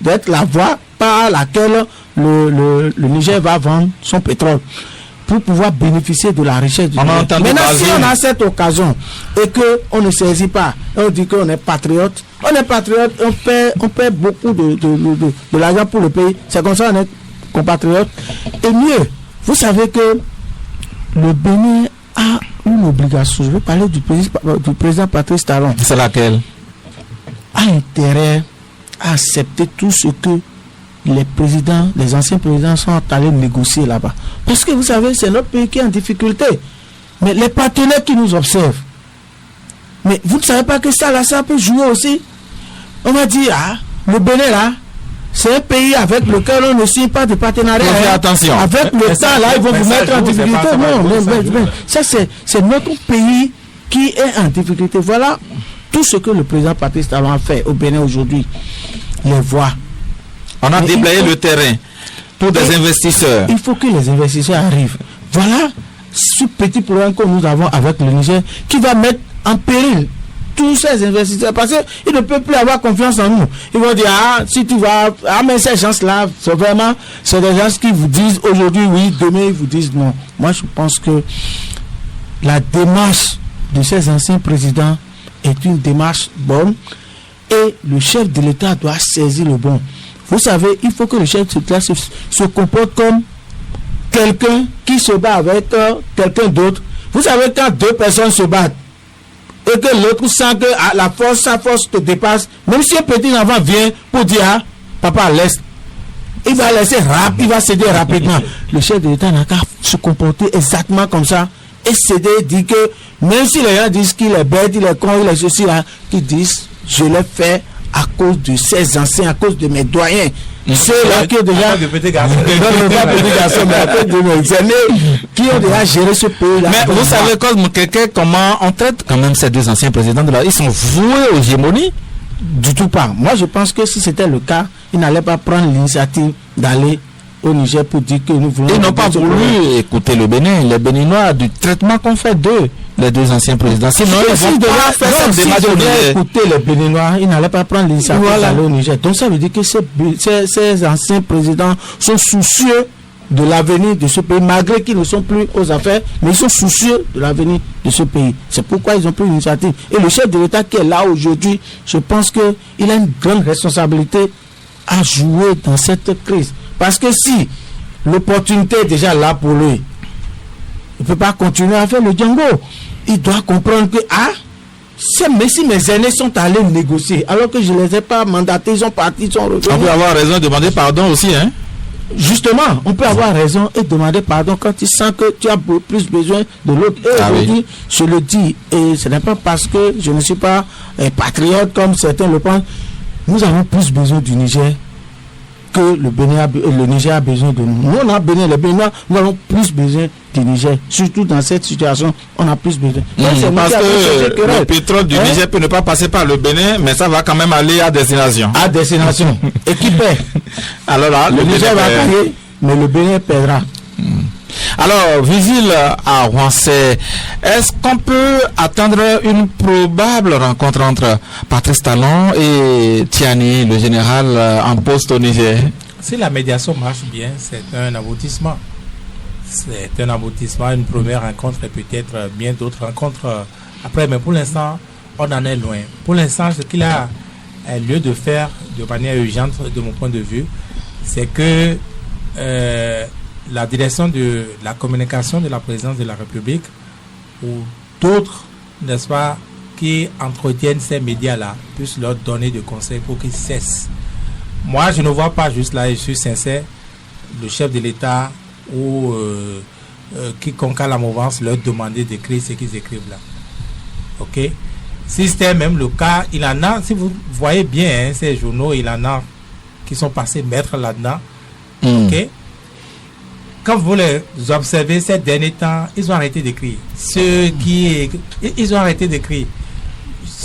d'être la voie par laquelle le Niger va vendre son pétrole pour pouvoir bénéficier de la richesse du Niger. Maintenant, si on a cette occasion et qu'on ne saisit pas, on dit qu'on est patriote, on paie beaucoup de l'argent pour le pays, c'est comme ça on est compatriote. Et mieux, vous savez que le Bénin a une obligation, je vais parler du président Patrice Talon. C'est laquelle? A intérêt à accepter tout ce que les anciens présidents sont allés négocier là-bas. Parce que vous savez, c'est notre pays qui est en difficulté. Mais les partenaires qui nous observent, mais vous ne savez pas que ça peut jouer aussi. On va dire, le Bénin là, c'est un pays avec lequel on ne signe pas de partenariat. Attention. Avec le temps là, ils vont vous mettre en difficulté. Non, ça c'est notre pays qui est en difficulté. Voilà tout ce que le président Patrice Talon a fait au Bénin aujourd'hui. Les voies. On a déblayé le terrain pour des investisseurs. Il faut que les investisseurs arrivent. Voilà ce petit problème que nous avons avec le Niger qui va mettre en péril tous ces investisseurs parce qu'ils ne peuvent plus avoir confiance en nous. Ils vont dire, si tu vas... mais ces gens-là, c'est des gens qui vous disent aujourd'hui oui, demain ils vous disent non. Moi, je pense que la démarche de ces anciens présidents est une démarche bonne et le chef de l'État doit saisir le bon. Vous savez, il faut que le chef de l'État se comporte comme quelqu'un qui se bat avec quelqu'un d'autre. Vous savez, quand deux personnes se battent et que l'autre sent que sa force te dépasse, même si un petit enfant vient pour dire papa laisse, il va laisser il va céder rapidement. Le chef de l'État n'a qu'à se comporter exactement comme ça et céder, dire que même si les gens disent qu'il est bête, il est con, il est ceci là, qu'ils disent je l'ai fait à cause de ces anciens, à cause de mes doyens. Ceux-là qui ont déjà qui ont déjà géré ce pays-là. Mais vous savez, Cosme Keke, comment on traite quand même ces deux anciens présidents de là? Ils sont voués aux gémonies? Du tout pas. Moi, je pense que si c'était le cas, ils n'allaient pas prendre l'initiative d'aller au Niger pour dire que nous voulons... Ils n'ont pas voulu écouter le Bénin, les Béninois, du traitement qu'on fait d'eux, les deux anciens présidents. Sinon, ils vont pas faire cette démarche au Niger. Écouter les Béninois, ils n'allaient pas prendre l'initiative d'aller au Niger. Donc ça veut dire que ces anciens présidents sont soucieux de l'avenir de ce pays, malgré qu'ils ne sont plus aux affaires, mais ils sont soucieux de l'avenir de ce pays. C'est pourquoi ils ont pris l'initiative. Et le chef de l'État qui est là aujourd'hui, je pense qu'il a une grande responsabilité à jouer dans cette crise. Parce que si l'opportunité est déjà là pour lui, il ne peut pas continuer à faire le Django. Il doit comprendre que si mes aînés sont allés négocier, alors que je ne les ai pas mandatés, ils sont partis, ils sont revenus. On peut avoir raison de demander pardon aussi, hein? Justement, on peut avoir raison et demander pardon quand tu sens que tu as plus besoin de l'autre. Et aujourd'hui, je le dis, et ce n'est pas parce que je ne suis pas patriote comme certains le pensent. Nous avons plus besoin du Niger que le Niger a besoin de nous. Nous, on a besoin, les Béninois, nous avons plus besoin du Niger. Surtout dans cette situation, on a plus besoin. Parce que le pétrole du Niger peut ne pas passer par le Bénin, mais ça va quand même aller à destination. À destination. Et qui paie? Alors là, le Niger va payer, mais le Bénin paiera. Alors, Vigile à Rouen-Sey, est-ce qu'on peut attendre une probable rencontre entre Patrice Talon et Tiani, le général en poste au Niger? Si la médiation marche bien, c'est un aboutissement. C'est un aboutissement, une première rencontre et peut-être bien d'autres rencontres après. Mais pour l'instant, on en est loin. Pour l'instant, ce qu'il a lieu de faire de manière urgente, de mon point de vue, c'est que la direction de la communication de la présidence de la République ou d'autres, n'est-ce pas, qui entretiennent ces médias-là, puissent leur donner des conseils pour qu'ils cessent. Moi, je ne vois pas juste là, et je suis sincère, le chef de l'État ou quiconque a la mouvance leur demander d'écrire ce qu'ils écrivent là. Ok? Si c'était même le cas, il en a, si vous voyez bien ces journaux, il en a qui sont passés maîtres là-dedans. Ok? Quand vous les observez ces derniers temps, ils ont arrêté d'écrire. Ils ont arrêté d'écrire.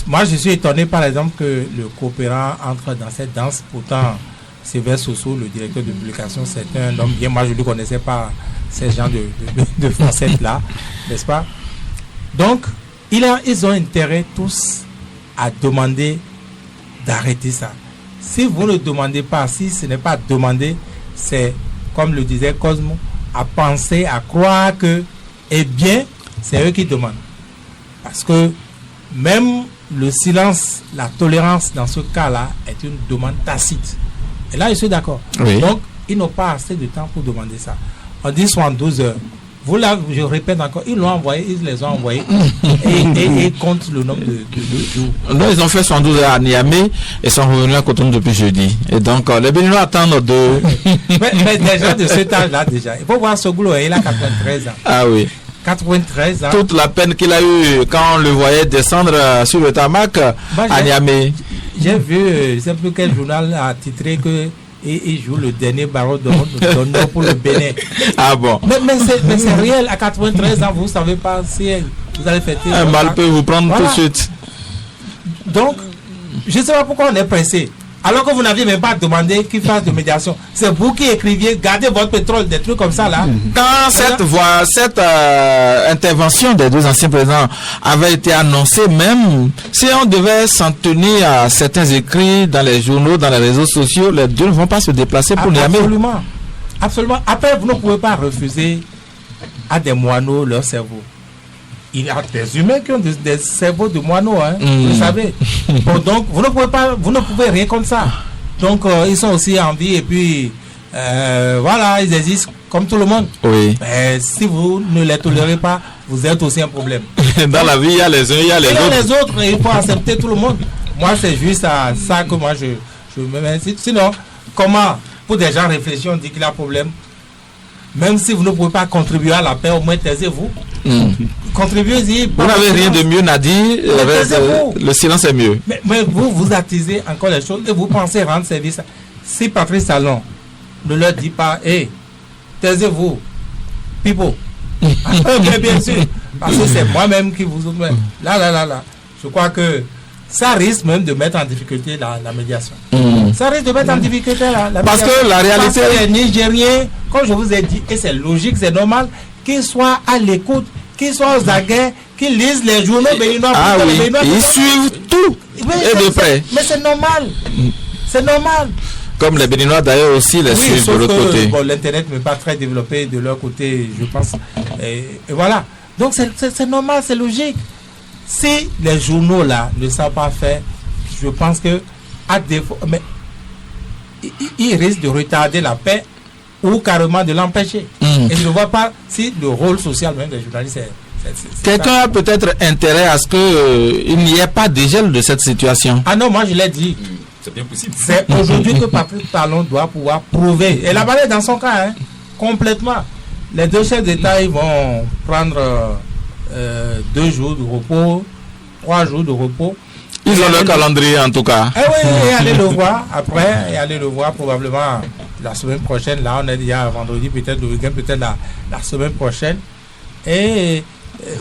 Moi, je suis étonné, par exemple, que le coopérant entre dans cette danse. Pourtant, Sylvain Soso, le directeur de publication, c'est un homme bien. Moi, je ne le connaissais pas, ces gens de facettes-là, n'est-ce pas? Donc, ils ont intérêt tous à demander d'arrêter ça. Si vous ne demandez pas, si ce n'est pas demandé, c'est, comme le disait Cosmo, à penser, à croire que, eh bien, c'est eux qui demandent. Parce que même le silence, la tolérance dans ce cas-là est une demande tacite. Et là, je suis d'accord. Oui. Donc, ils n'ont pas assez de temps pour demander ça. On dit 72 heures. Vous là, je répète encore, ils l'ont envoyé, ils les ont envoyés et comptent le nombre de jours. Non, ils ont fait 72 heures à Niamey et sont revenus à Cotonou depuis jeudi. Et donc, les Béninois attendent de... mais déjà de cet âge-là, déjà. Il faut voir Soglo, il a 93 ans. Ah oui. 93 ans. Toute la peine qu'il a eue quand on le voyait descendre sur le tarmac à Niamey. J'ai vu, je ne sais plus quel journal a titré que il joue le dernier barreau d'honneur pour le Bénin. Ah bon? Mais c'est réel, à 93 ans, vous ne savez pas si vous allez fêter. Un mal peut vous prendre tout de suite. Donc, je ne sais pas pourquoi on est pressé. Alors que vous n'aviez même pas demandé qu'il fasse de médiation. C'est vous qui écriviez, gardez votre pétrole, des trucs comme ça là. Quand cette intervention des deux anciens présidents avait été annoncée, même si on devait s'en tenir à certains écrits dans les journaux, dans les réseaux sociaux, les deux ne vont pas se déplacer pour Niamey. Absolument. Absolument. Après, vous ne pouvez pas refuser à des moineaux leur cerveau. Il y a des humains qui ont des cerveaux de moineaux, hein, vous savez. Bon, donc, vous ne pouvez rien comme ça. Donc, ils sont aussi en vie et puis, voilà, ils existent comme tout le monde. Oui. Mais si vous ne les tolérez pas, vous êtes aussi un problème. Dans la vie, il y a les uns, il y a les autres. Les autres, il faut accepter tout le monde. Moi, c'est juste à ça que moi, je me mets. Sinon, comment, pour des gens réfléchis, on dit qu'il y a un problème. Même si vous ne pouvez pas contribuer à la paix, au moins taisez-vous. Contribuez-y. Vous n'avez rien de mieux à dire, le silence est mieux. Mais vous attisez encore les choses et vous pensez rendre service. Si Patrice Talon ne leur dit pas, hé, taisez-vous, people. Bien sûr, parce que c'est moi-même qui vous... Là. Je crois que ça risque même de mettre en difficulté la médiation. Ça risque de mettre en difficulté la médiation. Parce que la réalité... Parce que les Nigériens, comme je vous ai dit, et c'est logique, c'est normal, qu'ils soient à l'écoute, qu'ils soient aux aguets, qu'ils lisent les journaux béninois. Ah oui, ils suivent tout et de près. Mais c'est normal. C'est normal. Comme les Béninois d'ailleurs aussi les suivent de l'autre côté. Bon, l'internet n'est pas très développé de leur côté, je pense. Et voilà. Donc c'est normal, c'est logique. Si les journaux là ne savent pas faire, je pense que à défaut, mais ils risquent de retarder la paix ou carrément de l'empêcher. Et je ne vois pas si le rôle social même des journalistes c'est quelqu'un a peut-être intérêt à ce qu'il n'y ait pas de gel de cette situation. Ah non, moi je l'ai dit. C'est bien possible. C'est aujourd'hui que Patrice Talon doit pouvoir prouver. Et la balle est dans son cas, hein, complètement. Les deux chefs d'État, ils vont prendre 2 jours de repos, 3 jours de repos. Ils ont leur calendrier en tout cas. Eh oui, et allez le voir après, et allez le voir probablement la semaine prochaine. Là, on est déjà vendredi, peut-être le week-end, peut-être la semaine prochaine. Et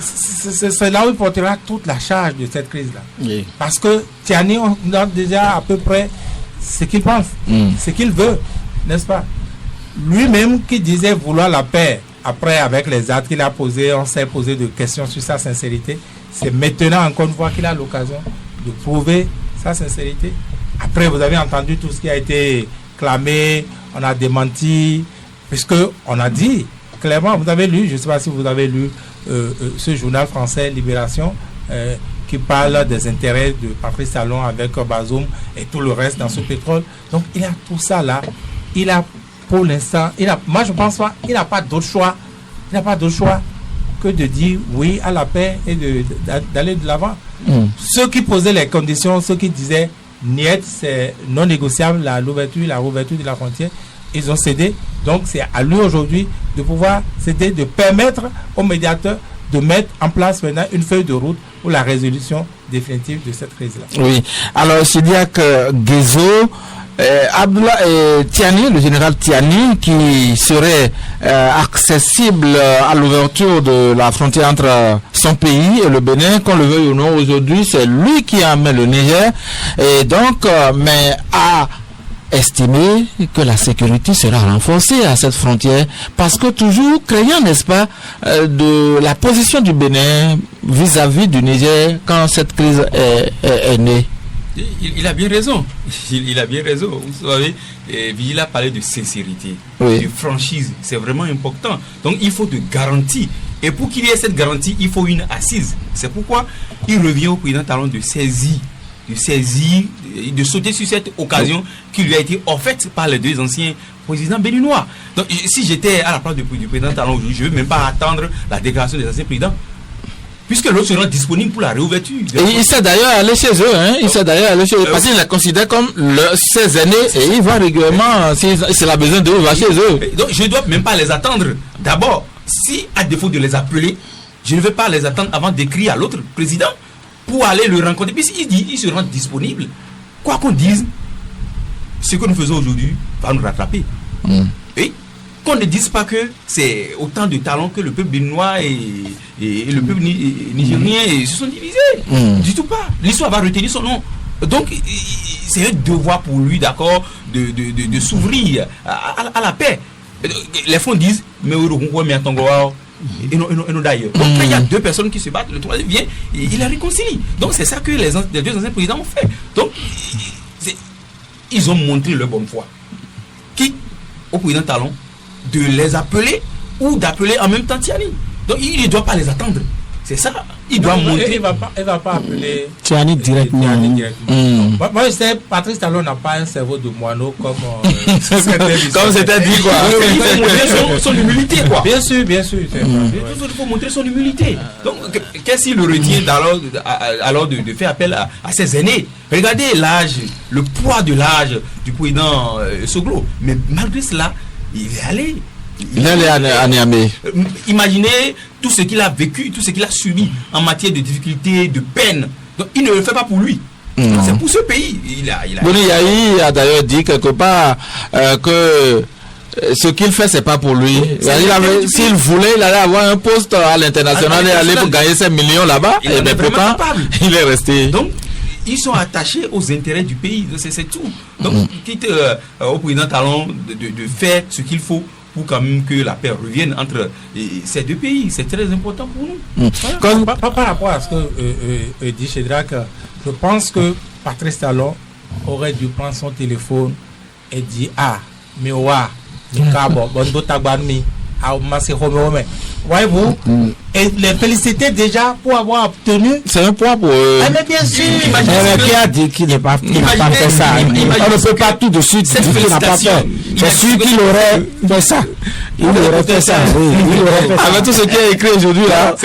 c'est là où il portera toute la charge de cette crise-là. Oui. Parce que Tiani, on a déjà à peu près ce qu'il pense, ce qu'il veut, n'est-ce pas? Lui-même qui disait vouloir la paix, après avec les actes qu'il a posés, on s'est posé de questions sur sa sincérité. C'est maintenant encore une fois qu'il a l'occasion de prouver sa sincérité. Après, vous avez entendu tout ce qui a été clamé, on a démenti, puisque on a dit clairement, vous avez lu, je ne sais pas si vous avez lu ce journal français Libération qui parle des intérêts de Patrice Talon avec Bazoum et tout le reste dans ce pétrole. Donc il a tout ça là. Il a pour l'instant, moi je pense pas, il n'a pas d'autre choix. Il n'a pas d'autre choix que de dire oui à la paix et d'aller de l'avant. Ceux qui posaient les conditions, ceux qui disaient niet, c'est non négociable, la réouverture de la frontière, ils ont cédé. Donc c'est à lui aujourd'hui de pouvoir, c'était de permettre aux médiateurs de mettre en place maintenant une feuille de route pour la résolution définitive de cette crise-là. Oui. Alors, Sidiak Guézo, Abdoulaye Tiani, le général Tiani, qui serait accessible à l'ouverture de la frontière entre son pays et le Bénin, qu'on le veuille ou non, aujourd'hui, c'est lui qui amène le Niger. Et donc, mais à estimer que la sécurité sera renforcée à cette frontière, parce que toujours craignant, n'est-ce pas, de la position du Bénin vis-à-vis du Niger quand cette crise est née. Il a bien raison. Il a bien raison. Vous savez, il a parlé de sincérité, oui, de franchise. C'est vraiment important. Donc, il faut de garantie. Et pour qu'il y ait cette garantie, il faut une assise. C'est pourquoi il revient au président Talon de saisir, de sauter sur cette occasion qui lui a été offerte par les deux anciens présidents béninois. Donc, si j'étais à la place du président Talon aujourd'hui, je ne veux même pas attendre la déclaration des anciens présidents, puisque l'autre sera disponible pour la réouverture. Et il s'est d'ailleurs allé chez eux, hein. Il s'est d'ailleurs allé chez eux, parce qu'il la considère comme ses aînés, et il va régulièrement, s'il a besoin d'eux, il va chez eux. Donc je ne dois même pas les attendre. D'abord, si à défaut de les appeler, je ne vais pas les attendre avant d'écrire à l'autre président pour aller le rencontrer. Puis s'il dit, il se rend disponible. Quoi qu'on dise, ce que nous faisons aujourd'hui va nous rattraper. Et qu'on ne dise pas que c'est autant de talents que le peuple béninois et le peuple nigérien se sont divisés. Du tout pas. L'histoire va retenir son nom. Donc, c'est un devoir pour lui, d'accord, de s'ouvrir à la paix. Les fonds disent, mais et non d'ailleurs. Donc, quand il y a deux personnes qui se battent, le troisième vient, et il la réconcilie. Donc, c'est ça que les deux anciens présidents ont fait. Donc, ils ont montré leur bonne foi. Qui, au président Talon, de les appeler ou d'appeler en même temps Tiani. Donc il ne doit pas les attendre. C'est ça. Il doit monter. Il ne va pas appeler Tiani directement. Moi, je sais, Patrice Talon n'a pas un cerveau de moineau comme comme c'était dit, quoi. Il faut montrer son humilité, quoi. Bien sûr. Il faut montrer son humilité. Donc, qu'est-ce qu'il le retient alors de faire appel à ses aînés? Regardez l'âge, le poids de l'âge du président Soglo. Mais malgré cela, il est allé. Il est allé à Niamey. Imaginez tout ce qu'il a vécu, tout ce qu'il a subi en matière de difficultés, de peine. Donc, il ne le fait pas pour lui. C'est pour ce pays. Boni Yahi a d'ailleurs dit quelque part que ce qu'il fait, c'est pas pour lui. S'il voulait, il allait avoir un poste à l'international et aller pour gagner 5 millions là-bas. Et mais pourtant, il est resté. Donc, ils sont attachés aux intérêts du pays. C'est tout. Donc, quitte au président Talon de faire ce qu'il faut pour quand même que la paix revienne entre ces deux pays. C'est très important pour nous. Voilà. Par rapport à ce que dit Shedrack, je pense que Patrice Talon aurait dû prendre son téléphone et dire mais ouah, voyez-vous, et les féliciter déjà pour avoir obtenu. C'est un point pour eux. Mais bien sûr. Qui a dit qu'il n'a pas fait ça? On ne peut pas tout de suite dire qu'il n'a pas fait. C'est sûr qu'il aurait fait ça. Il aurait fait ça. Avec tout ce qui est écrit aujourd'hui là,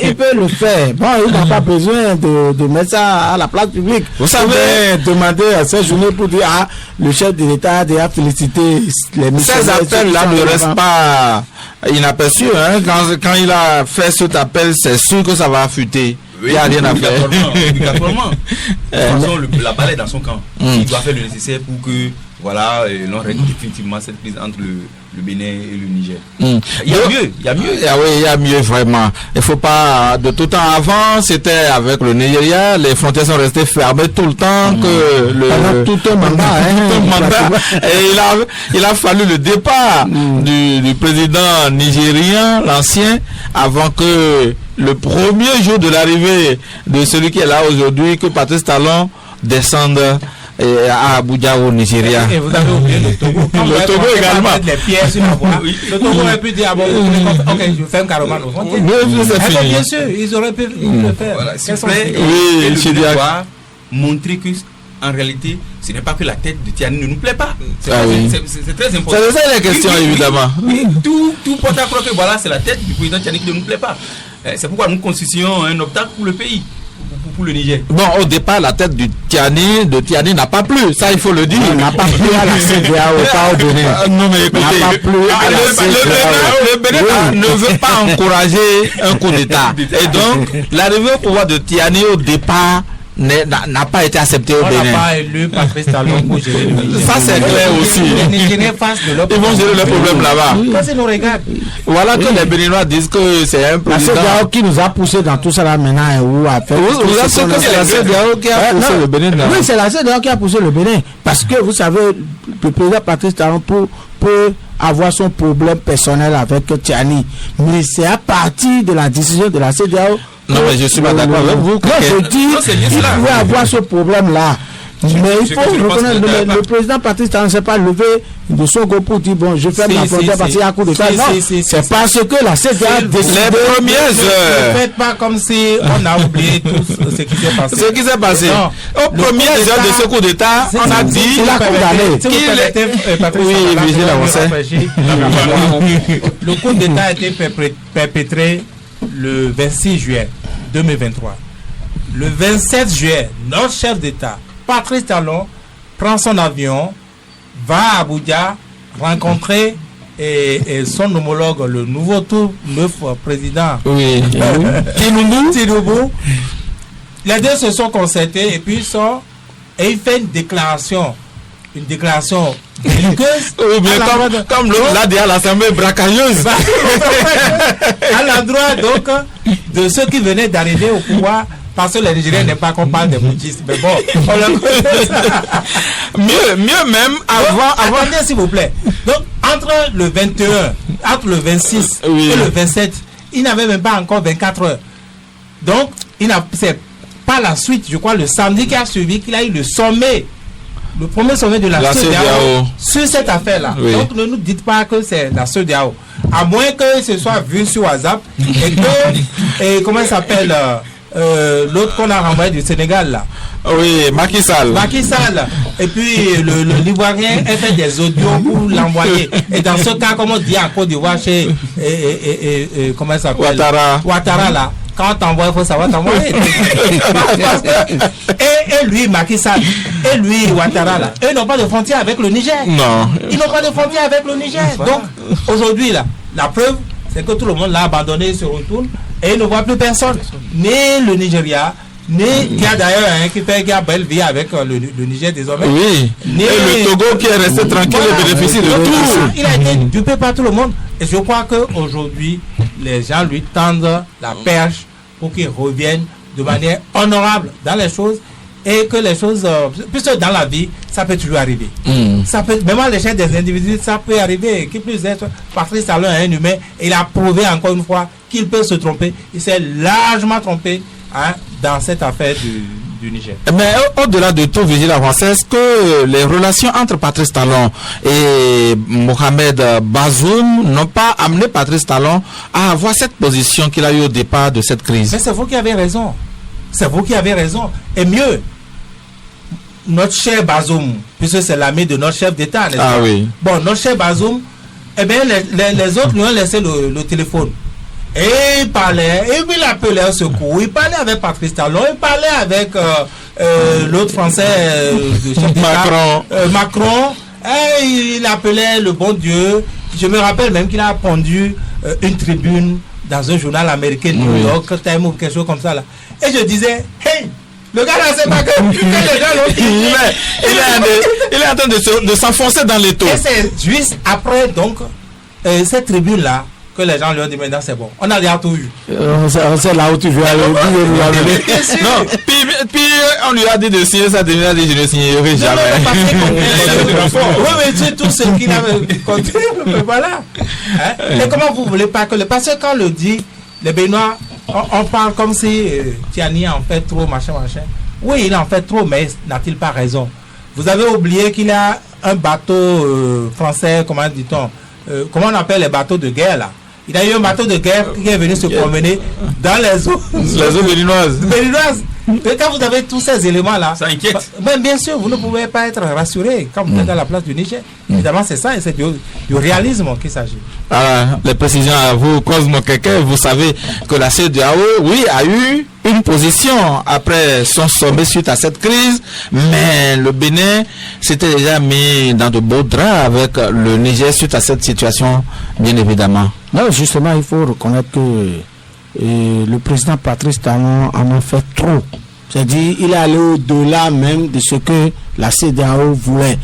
il peut le faire. Bon, il n'a pas besoin de mettre ça à la place publique. Vous savez, demander à ces journées pour dire le chef de l'État a déjà félicité les missionnaires. Ces appels là ne restent pas inaperçus. Quand il a fait cet appel, c'est sûr que ça va affûter. Il n'y a rien à faire. Obligatoirement. De toute façon, la balle est dans son camp. Il doit faire le nécessaire pour que l'on règle définitivement cette crise entre le Bénin et le Niger. Il y a mieux. Oui, il y a mieux vraiment. Il faut pas. De tout temps avant, c'était avec le Nigeria, les frontières sont restées fermées tout le temps que tout un mandat. Et il a fallu le départ du président nigérien, l'ancien, avant que le premier jour de l'arrivée de celui qui est là aujourd'hui, que Patrice Talon descende à Abuja au Nigeria. Et vous avez oublié le Togo. Le Togo également. Les pièces sur la voie. Le Togo aurait pu dire ok, je ferme carrément nos frontières. Bien sûr, ils auraient pu le faire. Voilà, s'il vous plaît, je dois montrer que en réalité, ce n'est pas que la tête de Tiani ne nous plaît pas. C'est très important. C'est ça la question, évidemment. Tout porte à croire que c'est la tête du président Tiani qui ne nous plaît pas. C'est pourquoi nous constituons un obstacle pour le pays, pour le Niger. Bon, au départ, la tête de Tiani n'a pas plu, ça il faut le dire. N'a pas plu à la CEDEAO, pas au Bénin. Non mais écoutez, N'a pas plu à la CEDEAO. le Bénin ne veut pas encourager un coup d'État. Et donc, l'arrivée au pouvoir de Tiani au départ n'a pas été acceptée au Bénin. On n'a pas élu Patrice Talon pour gérer le Niger. Ça c'est clair aussi. Les Nigériens face de leur Ils vont gérer leurs problèmes là-bas. Parce qu'ils nous regardent. Voilà que les Béninois disent que c'est un La président. CEDEAO qui nous a poussé dans tout ça là maintenant et où a fait. Vous savez que c'est la CEDEAO qui a poussé le Bénin là. Oui, c'est la CEDEAO qui a poussé le Bénin. Parce que vous savez, le président Patrice Talon peut avoir son problème personnel avec Tiani. Mais c'est à partir de la décision de la CEDEAO. Non, mais je suis pas d'accord avec vous. Non, je dis, il pouvait avoir ce problème-là. Mais il faut reconnaître que le président Patrice Talon ne s'est pas levé de son go pour dire bon, je ferme la frontière parce qu'il y a un coup d'État. Non, c'est parce que la CEDEAO a décidé. Les premières heures. Ne faites pas comme si on a oublié tout ce qui s'est passé. Ce qui s'est passé. Aux premières heures de ce coup d'État, on a dit qu'il a condamné. Le coup d'État a été perpétré le 26 juillet 2023. Le 27 juillet, notre chef d'État, Patrice Talon, prend son avion, va à Abuja rencontrer son homologue, le nouveau tout neuf président, Tinubu. Les deux se sont concertés et puis il fait une déclaration belliqueuse. Comme l'a dit à l'Assemblée bracailleuse. À l'endroit donc de ceux qui venaient d'arriver au pouvoir. Parce que les Nigériens n'aiment pas qu'on parle de bouddhisme. Mais bon, on le connaît ça. Mieux même avant. Attendez, s'il vous plaît. Donc, entre le 21, entre le 26 et le 27, il n'avait même pas encore 24 heures. Donc, c'est pas la suite, je crois, le samedi qui a suivi, qu'il a eu le sommet. Le premier sommet de la CEDEAO sur cette affaire-là. Oui. Donc, ne nous dites pas que c'est la CEDEAO. À moins que ce soit vu sur WhatsApp et que, comment il s'appelle l'autre qu'on a renvoyé du Sénégal là. Oui, Macky Sall. Et puis l'Ivoirien a fait des audios pour l'envoyer. Et dans ce cas, comme on dit en Côte d'Ivoire chez comment il s'appelle Ouattara là. Quand t'envoies, il faut savoir t'envoyer. Et lui, Macky Sall, et lui, Ouattara là, eux n'ont pas de frontière avec le Niger. Non. Ils n'ont pas de frontière avec le Niger. Donc aujourd'hui là, la preuve, c'est que tout le monde l'a abandonné, se retourne et il ne voit plus personne. Ni le Nigeria, ni qui a d'ailleurs qui a belle vie avec le Niger désormais. Oui. Et le Togo qui est resté tranquille et bénéficie de tout. Il a été dupé par tout le monde. Et je crois qu'aujourd'hui, les gens lui tendent la perche pour qu'il revienne de manière honorable dans les choses. Et que les choses, puisque dans la vie, ça peut toujours arriver. Ça peut, même à l'échelle des individus, ça peut arriver. Qui plus est, Patrice Talon est un humain, et il a prouvé encore une fois qu'il peut se tromper. Il s'est largement trompé dans cette affaire du Niger. Mais au-delà de tout, Vigile Avancé, est-ce que les relations entre Patrice Talon et Mohamed Bazoum n'ont pas amené Patrice Talon à avoir cette position qu'il a eu au départ de cette crise? Mais c'est vous qui avez raison. C'est vous qui avez raison. Et mieux, notre cher Bazoum, puisque c'est l'ami de notre chef d'État, n'est-ce pas? Oui. Bon, notre cher Bazoum, eh bien, les autres lui ont laissé le téléphone. Et il parlait, et puis il appelait au secours. Il parlait avec Patrice Talon, il parlait avec l'autre Français, le chef d'État, Macron. Et il appelait le bon Dieu. Je me rappelle même qu'il a pondu une tribune dans un journal américain, New York Times ou quelque chose comme ça là. Et je disais, hey, le gars là, c'est pas que les gens l'ont dit. Il est en train de s'enfoncer dans les taux. Et c'est juste après donc cette tribune là que les gens lui ont dit maintenant c'est bon. On a déjà tout vu. C'est là où tu veux aller. Non, puis on lui a dit de signer ça, il a dit je ne signerai jamais. Oui, mais c'est tout ce qu'il avait compté. Voilà. Et comment vous voulez pas que parce que quand on le dit, les Béninois, on parle comme si Tiani en fait trop, machin. Oui, il en fait trop, mais n'a-t-il pas raison? Vous avez oublié qu'il y a un bateau français, comment dit-on, comment on appelle les bateaux de guerre là? Il y a eu un bateau de guerre qui est venu se promener dans les eaux béninoises. Et quand vous avez tous ces éléments-là, ça inquiète. Mais bien sûr, vous ne pouvez pas être rassuré quand vous êtes à la place du Niger. Évidemment, c'est ça, et c'est du réalisme qu'il s'agit. Les précisions à vous, Cosmo Keke, vous savez que la CEDEAO, oui, a eu une position après son sommet suite à cette crise, mais le Bénin s'était déjà mis dans de beaux draps avec le Niger suite à cette situation, bien évidemment. Non, justement, il faut reconnaître que le président Patrice Talon en a fait trop. C'est-à-dire, il est allé au-delà même de ce que la CEDEAO voulait.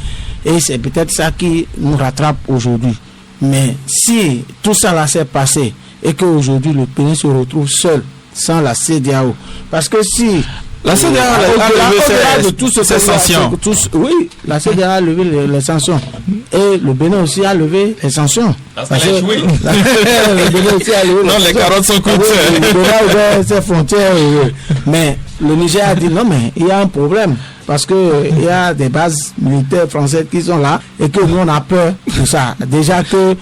Et c'est peut-être ça qui nous rattrape aujourd'hui. Mais si tout ça là s'est passé et qu'aujourd'hui le Bénin se retrouve seul, sans la CEDEAO, parce que si la CEDEAO a levé ses sanctions. Oui, la CEDEAO a levé les sanctions. Et le Bénin aussi a levé les sanctions. Le Bénin aussi a levé les sanctions. Non, les carottes sont coûteuses. Le Bénin a ouvert ses frontières. Mais le Niger a dit non, mais il y a un problème. Parce que il y a des bases militaires françaises qui sont là et que nous on a peur de ça. Déjà que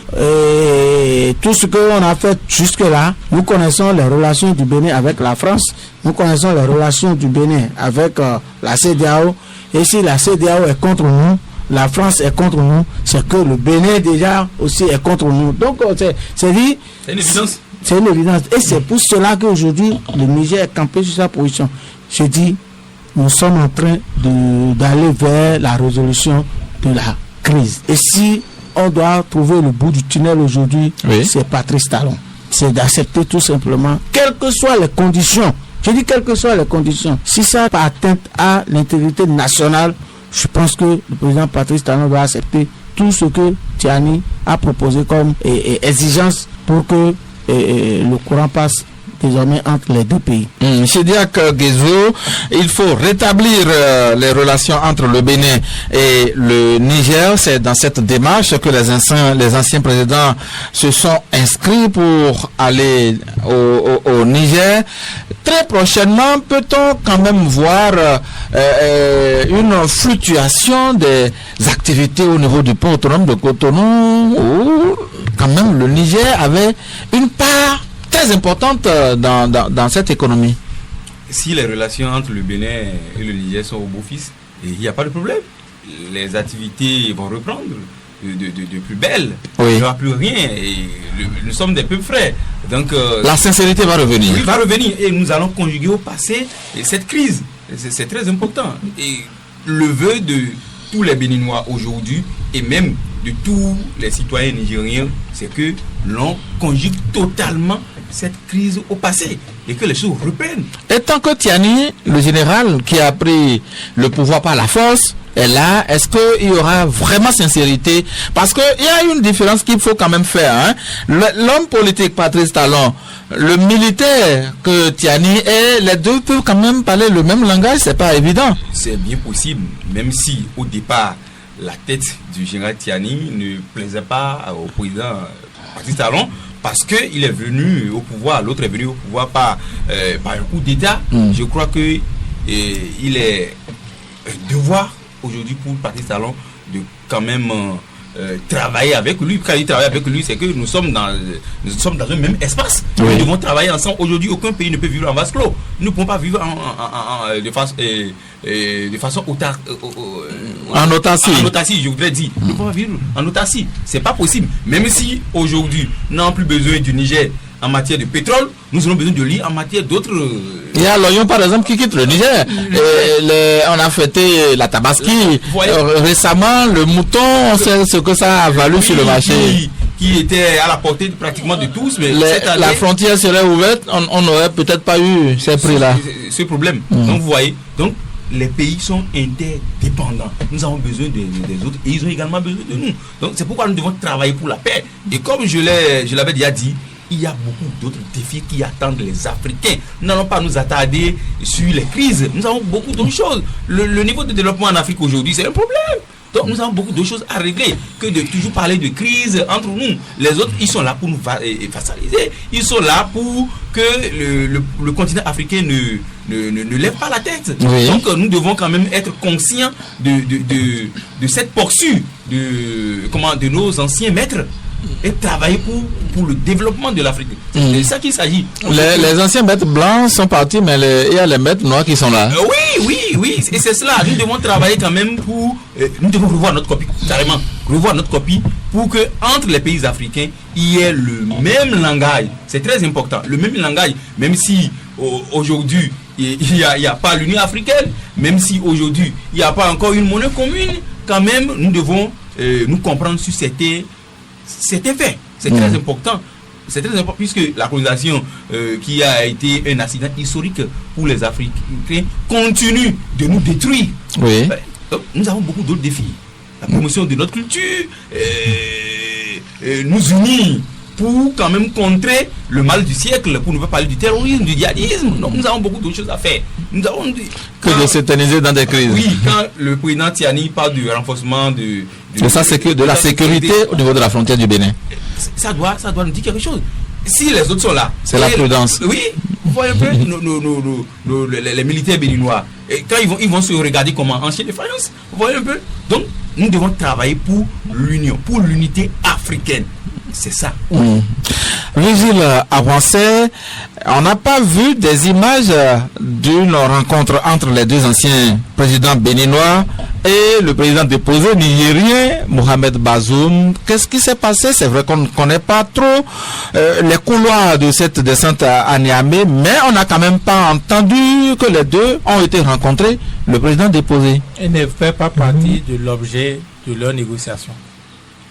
tout ce qu'on a fait jusque-là, nous connaissons les relations du Bénin avec la France, nous connaissons les relations du Bénin avec la CEDEAO. Et si la CEDEAO est contre nous, la France est contre nous, c'est que le Bénin déjà aussi est contre nous. Donc c'est dit, c'est une évidence. C'est une évidence. Et c'est pour cela qu'aujourd'hui le Niger est campé sur sa position. Je dis, nous sommes en train d'aller vers la résolution de la crise. Et si on doit trouver le bout du tunnel aujourd'hui, oui, c'est Patrice Talon. C'est d'accepter tout simplement, quelles que soient les conditions. Je dis quelles que soient les conditions. Si ça n'a pas atteinte à l'intégrité nationale, je pense que le président Patrice Talon doit accepter tout ce que Tiani a proposé comme exigence pour que le courant passe désormais entre les deux pays. Monsieur Diak Guézo, il faut rétablir les relations entre le Bénin et le Niger. C'est dans cette démarche que les anciens présidents se sont inscrits pour aller au Niger. Très prochainement, peut-on quand même voir une fluctuation des activités au niveau du port autonome de Cotonou, où quand même le Niger avait une part très importante dans cette économie. Si les relations entre le Bénin et le Niger sont au beau-fils, il n'y a pas de problème. Les activités vont reprendre de plus belle. Oui. Il n'y aura plus rien. Et nous sommes des peuples frères. Donc, la sincérité va revenir. Oui, va revenir. Et nous allons conjuguer au passé cette crise. C'est très important. Et le vœu de tous les Béninois aujourd'hui, et même de tous les citoyens nigériens, c'est que l'on conjugue totalement cette crise au passé et que les choses reprennent. Et tant que Tiani, le général qui a pris le pouvoir par la force, est là, est-ce qu'il y aura vraiment sincérité? Parce qu'il y a une différence qu'il faut quand même faire. Hein? L'homme politique Patrice Talon, le militaire que Tiani est, les deux peuvent quand même parler le même langage, c'est pas évident. C'est bien possible, même si au départ la tête du général Tiani ne plaisait pas au président Patrice Talon, parce qu'il est venu au pouvoir, l'autre est venu au pouvoir par un coup d'État. Je crois que il est un devoir aujourd'hui pour Patrice Talon de quand même travailler avec lui. Quand il travaille avec lui, c'est que nous sommes dans un même espace. Oui. Nous devons travailler ensemble. Aujourd'hui, aucun pays ne peut vivre en vase clos. Nous ne pouvons pas vivre de façon en autarcie. En autarcie, je voudrais dire. Nous ne pouvons pas vivre en autarcie. C'est pas possible. Même si aujourd'hui, nous n'avons plus besoin du Niger en matière de pétrole, nous avons besoin de lui en matière d'autres. Il y a l'oignon par exemple qui quitte le Niger. On a fêté la tabaski récemment, le mouton, on sait ce que ça a valu sur le marché. Qui était à la portée pratiquement de tous, mais la frontière serait ouverte, on n'aurait peut-être pas eu ces prix-là. Ce problème. Donc vous voyez, donc les pays sont interdépendants. Nous avons besoin des autres et ils ont également besoin de nous. Donc c'est pourquoi nous devons travailler pour la paix. Et comme je l'avais déjà dit, il y a beaucoup d'autres défis qui attendent les Africains. Nous n'allons pas nous attarder sur les crises. Nous avons beaucoup d'autres choses. Le niveau de développement en Afrique aujourd'hui, c'est un problème. Donc nous avons beaucoup de choses à régler que de toujours parler de crise entre nous. Les autres, ils sont là pour nous vassaliser. Ils sont là pour que le continent africain ne lève pas la tête. Oui. Donc nous devons quand même être conscients de cette poursuite de nos anciens maîtres et travailler pour le développement de l'Afrique. C'est ça qu'il s'agit. Les anciens maîtres blancs sont partis, mais il y a les maîtres noirs qui sont là. Oui, et c'est cela. Nous devons travailler quand même pour... nous devons revoir notre copie, carrément. Revoir notre copie pour que entre les pays africains, il y ait le même langage. C'est très important. Le même langage, même si aujourd'hui, il n'y a pas l'Union africaine, même si aujourd'hui, il n'y a pas encore une monnaie commune, quand même, nous devons nous comprendre sur certains faits. C'est très important. C'est très important puisque la colonisation qui a été un accident historique pour les Africains continue de nous détruire. Oui. Donc, nous avons beaucoup d'autres défis. La promotion de notre culture, nous unir pour quand même contrer le mal du siècle, pour ne pas parler du terrorisme, du djihadisme. Donc nous avons beaucoup d'autres choses à faire. Nous avons de s'éterniser dans des crises. Oui, quand le président Tiani parle du renforcement de la sécurité au niveau de la frontière du Bénin. Ça doit nous dire quelque chose. Si les autres sont là, c'est la prudence. Oui, vous voyez un peu les militaires béninois. Et quand ils vont se regarder comment en chien de faïence, vous voyez un peu. Donc nous devons travailler pour l'union, pour l'unité africaine. C'est ça. Vigile avancé, on n'a pas vu des images d'une rencontre entre les deux anciens présidents béninois et le président déposé nigérien, Mohamed Bazoum. Qu'est-ce qui s'est passé? C'est vrai qu'on ne connaît pas trop les couloirs de cette descente à Niamey, mais on n'a quand même pas entendu que les deux ont été rencontrés, le président déposé. Il ne fait pas partie de l'objet de leur négociation.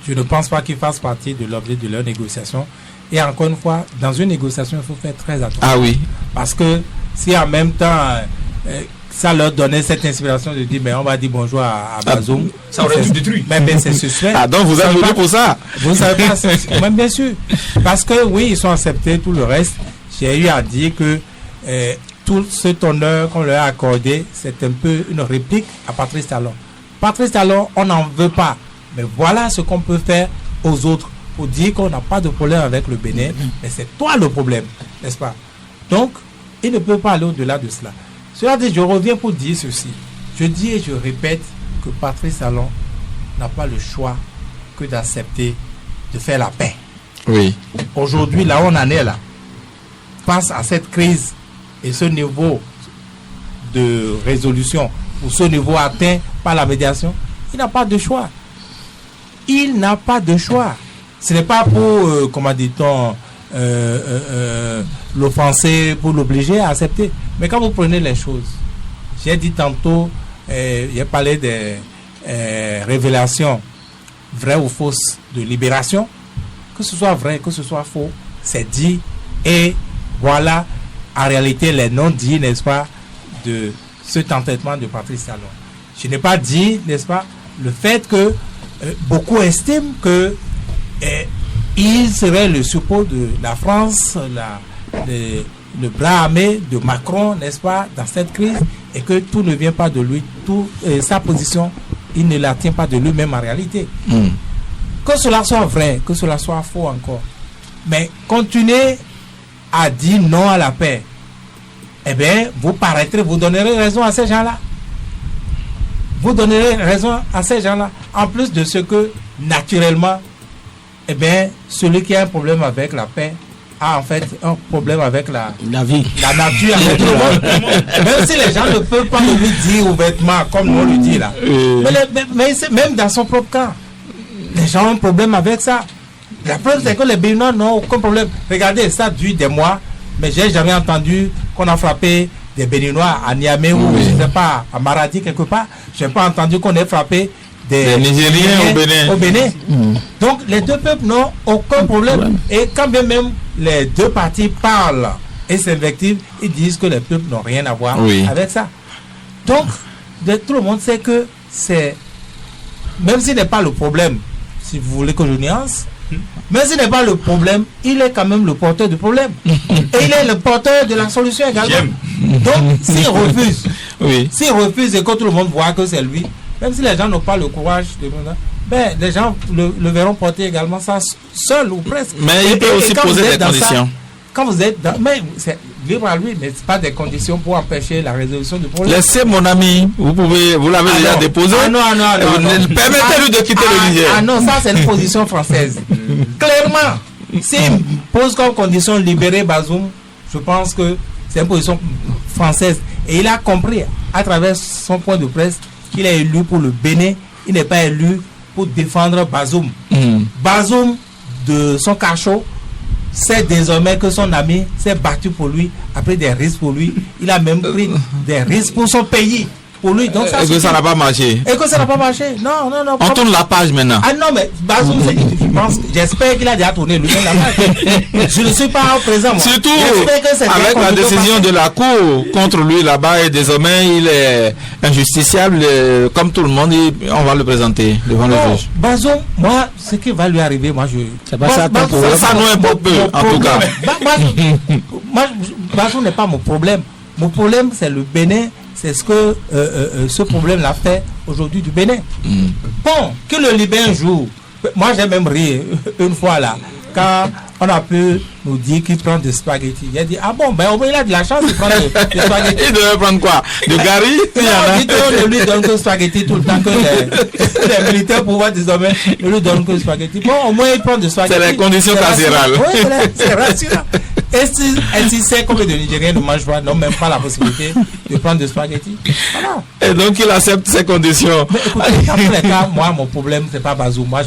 Je ne pense pas qu'il fasse partie de l'objet de leur négociation. Et encore une fois, dans une négociation, il faut faire très attention. Ah oui. Parce que si en même temps, ça leur donnait cette inspiration de dire, mais on va dire bonjour à Bazoum, ça aurait tout détruit. Mais c'est suspect. Ah, donc vous avez voté pour ça? Vous ne savez pas, même bien sûr. Parce que oui, ils sont acceptés, tout le reste. J'ai eu à dire que tout cet honneur qu'on leur a accordé, c'est un peu une réplique à Patrice Talon. Patrice Talon, on n'en veut pas. Mais voilà ce qu'on peut faire aux autres pour dire qu'on n'a pas de problème avec le Bénin, mais c'est toi le problème, n'est-ce pas? Donc, il ne peut pas aller au-delà de cela. Cela dit, je reviens pour dire ceci. Je dis et je répète que Patrice Talon n'a pas le choix que d'accepter de faire la paix. Oui. Aujourd'hui, là où on en est là, face à cette crise et ce niveau de résolution, ou ce niveau atteint par la médiation, il n'a pas de choix. Il n'a pas de choix. Ce n'est pas pour, comment dit-on, l'offenser, pour l'obliger à accepter. Mais quand vous prenez les choses, j'ai dit tantôt, j'ai parlé des révélations vraies ou fausses de libération. Que ce soit vrai, que ce soit faux, c'est dit. Et voilà, en réalité, les non-dits, n'est-ce pas, de cet entêtement de Patrice Talon. Je n'ai pas dit, n'est-ce pas, le fait que beaucoup estiment que il serait le support de la France, le bras armé de Macron, n'est-ce pas, dans cette crise, et que tout ne vient pas de lui, sa position, il ne la tient pas de lui-même en réalité. Que cela soit vrai, que cela soit faux encore, mais continuez à dire non à la paix, eh bien, vous donnerez raison à ces gens-là. Vous donnerez raison à ces gens-là. En plus de ce que, naturellement, eh bien, celui qui a un problème avec la paix a en fait un problème avec la vie, la nature. Même si les gens ne peuvent pas lui dire ouvertement, comme on lui dit là. Mais même dans son propre camp, les gens ont un problème avec ça. La preuve, c'est que les Béninois n'ont aucun problème. Regardez, ça dure des mois, mais j'ai jamais entendu qu'on a frappé des Béninois à Niamey ou je ne sais pas, à Maradi quelque part. Je n'ai pas entendu qu'on ait frappé des Nigériens au Bénin. Donc les deux peuples n'ont aucun problème. Et quand bien même les deux parties parlent et s'invectivent, ils disent que les peuples n'ont rien à voir avec ça. Donc tout le monde sait que c'est, même s'il n'est pas le problème, si vous voulez que je nuance, mais ce n'est pas le problème, il est quand même le porteur du problème. Et il est le porteur de la solution également. Donc, s'il refuse, et que tout le monde voit que c'est lui, même si les gens n'ont pas le courage de... Ben, les gens le verront porter également ça seul ou presque. Mais il peut aussi poser des conditions. Quand vous êtes dans... Mais c'est libre à lui, mais ce n'est pas des conditions pour empêcher la résolution du problème. Laissez mon ami, vous l'avez déjà déposé. Non. Permettez-lui de quitter le Niger. Non, ça c'est une position française. Clairement, s'il pose comme condition libérer Bazoum, je pense que c'est une position française. Et il a compris à travers son point de presse qu'il est élu pour le Bénin, il n'est pas élu pour défendre Bazoum. Bazoum, de son cachot, sait désormais que son ami s'est battu pour lui, a pris des risques pour lui, il a même pris des risques pour son pays. Pour lui, donc et que ça n'a pas marché. Et que ça n'a pas marché. Non. On tourne la page maintenant. Ah non, mais Bazoum, j'espère qu'il a déjà tourné lui-même la page. Je ne suis pas présent, moi. Surtout avec la décision de la Cour contre lui là-bas, et désormais il est injusticiable, comme tout le monde, on va le présenter devant le juge. Bazoum, moi, ce qui va lui arriver, moi, c'est pas ça ton problème. Ça nous importe peu, en tout cas. Bazoum n'est pas mon problème. Mon problème, c'est le Bénin. C'est ce que ce problème-là fait aujourd'hui du Bénin. Bon, que le libère un jour. Moi, j'ai même ri une fois là, quand on a pu nous dire qu'il prend des spaghettis. Il a dit, ah bon, ben au moins il a de la chance de prendre des spaghettis. Il devait prendre quoi? De Gary? Non, ne lui donne que spaghettis tout le temps, que les militaires pouvoir désormais ne lui donnent que spaghettis. Bon, au moins il prend des spaghettis. C'est les conditions carcérales. Oui, c'est rassurant. Et si c'est comme les Nigériens ne mangent pas, n'ont même pas la possibilité de prendre des spaghettis. Voilà. Et donc il accepte ces conditions. Mais écoutez, dans tous les cas, moi, mon problème, c'est pas Bazoum. Moi,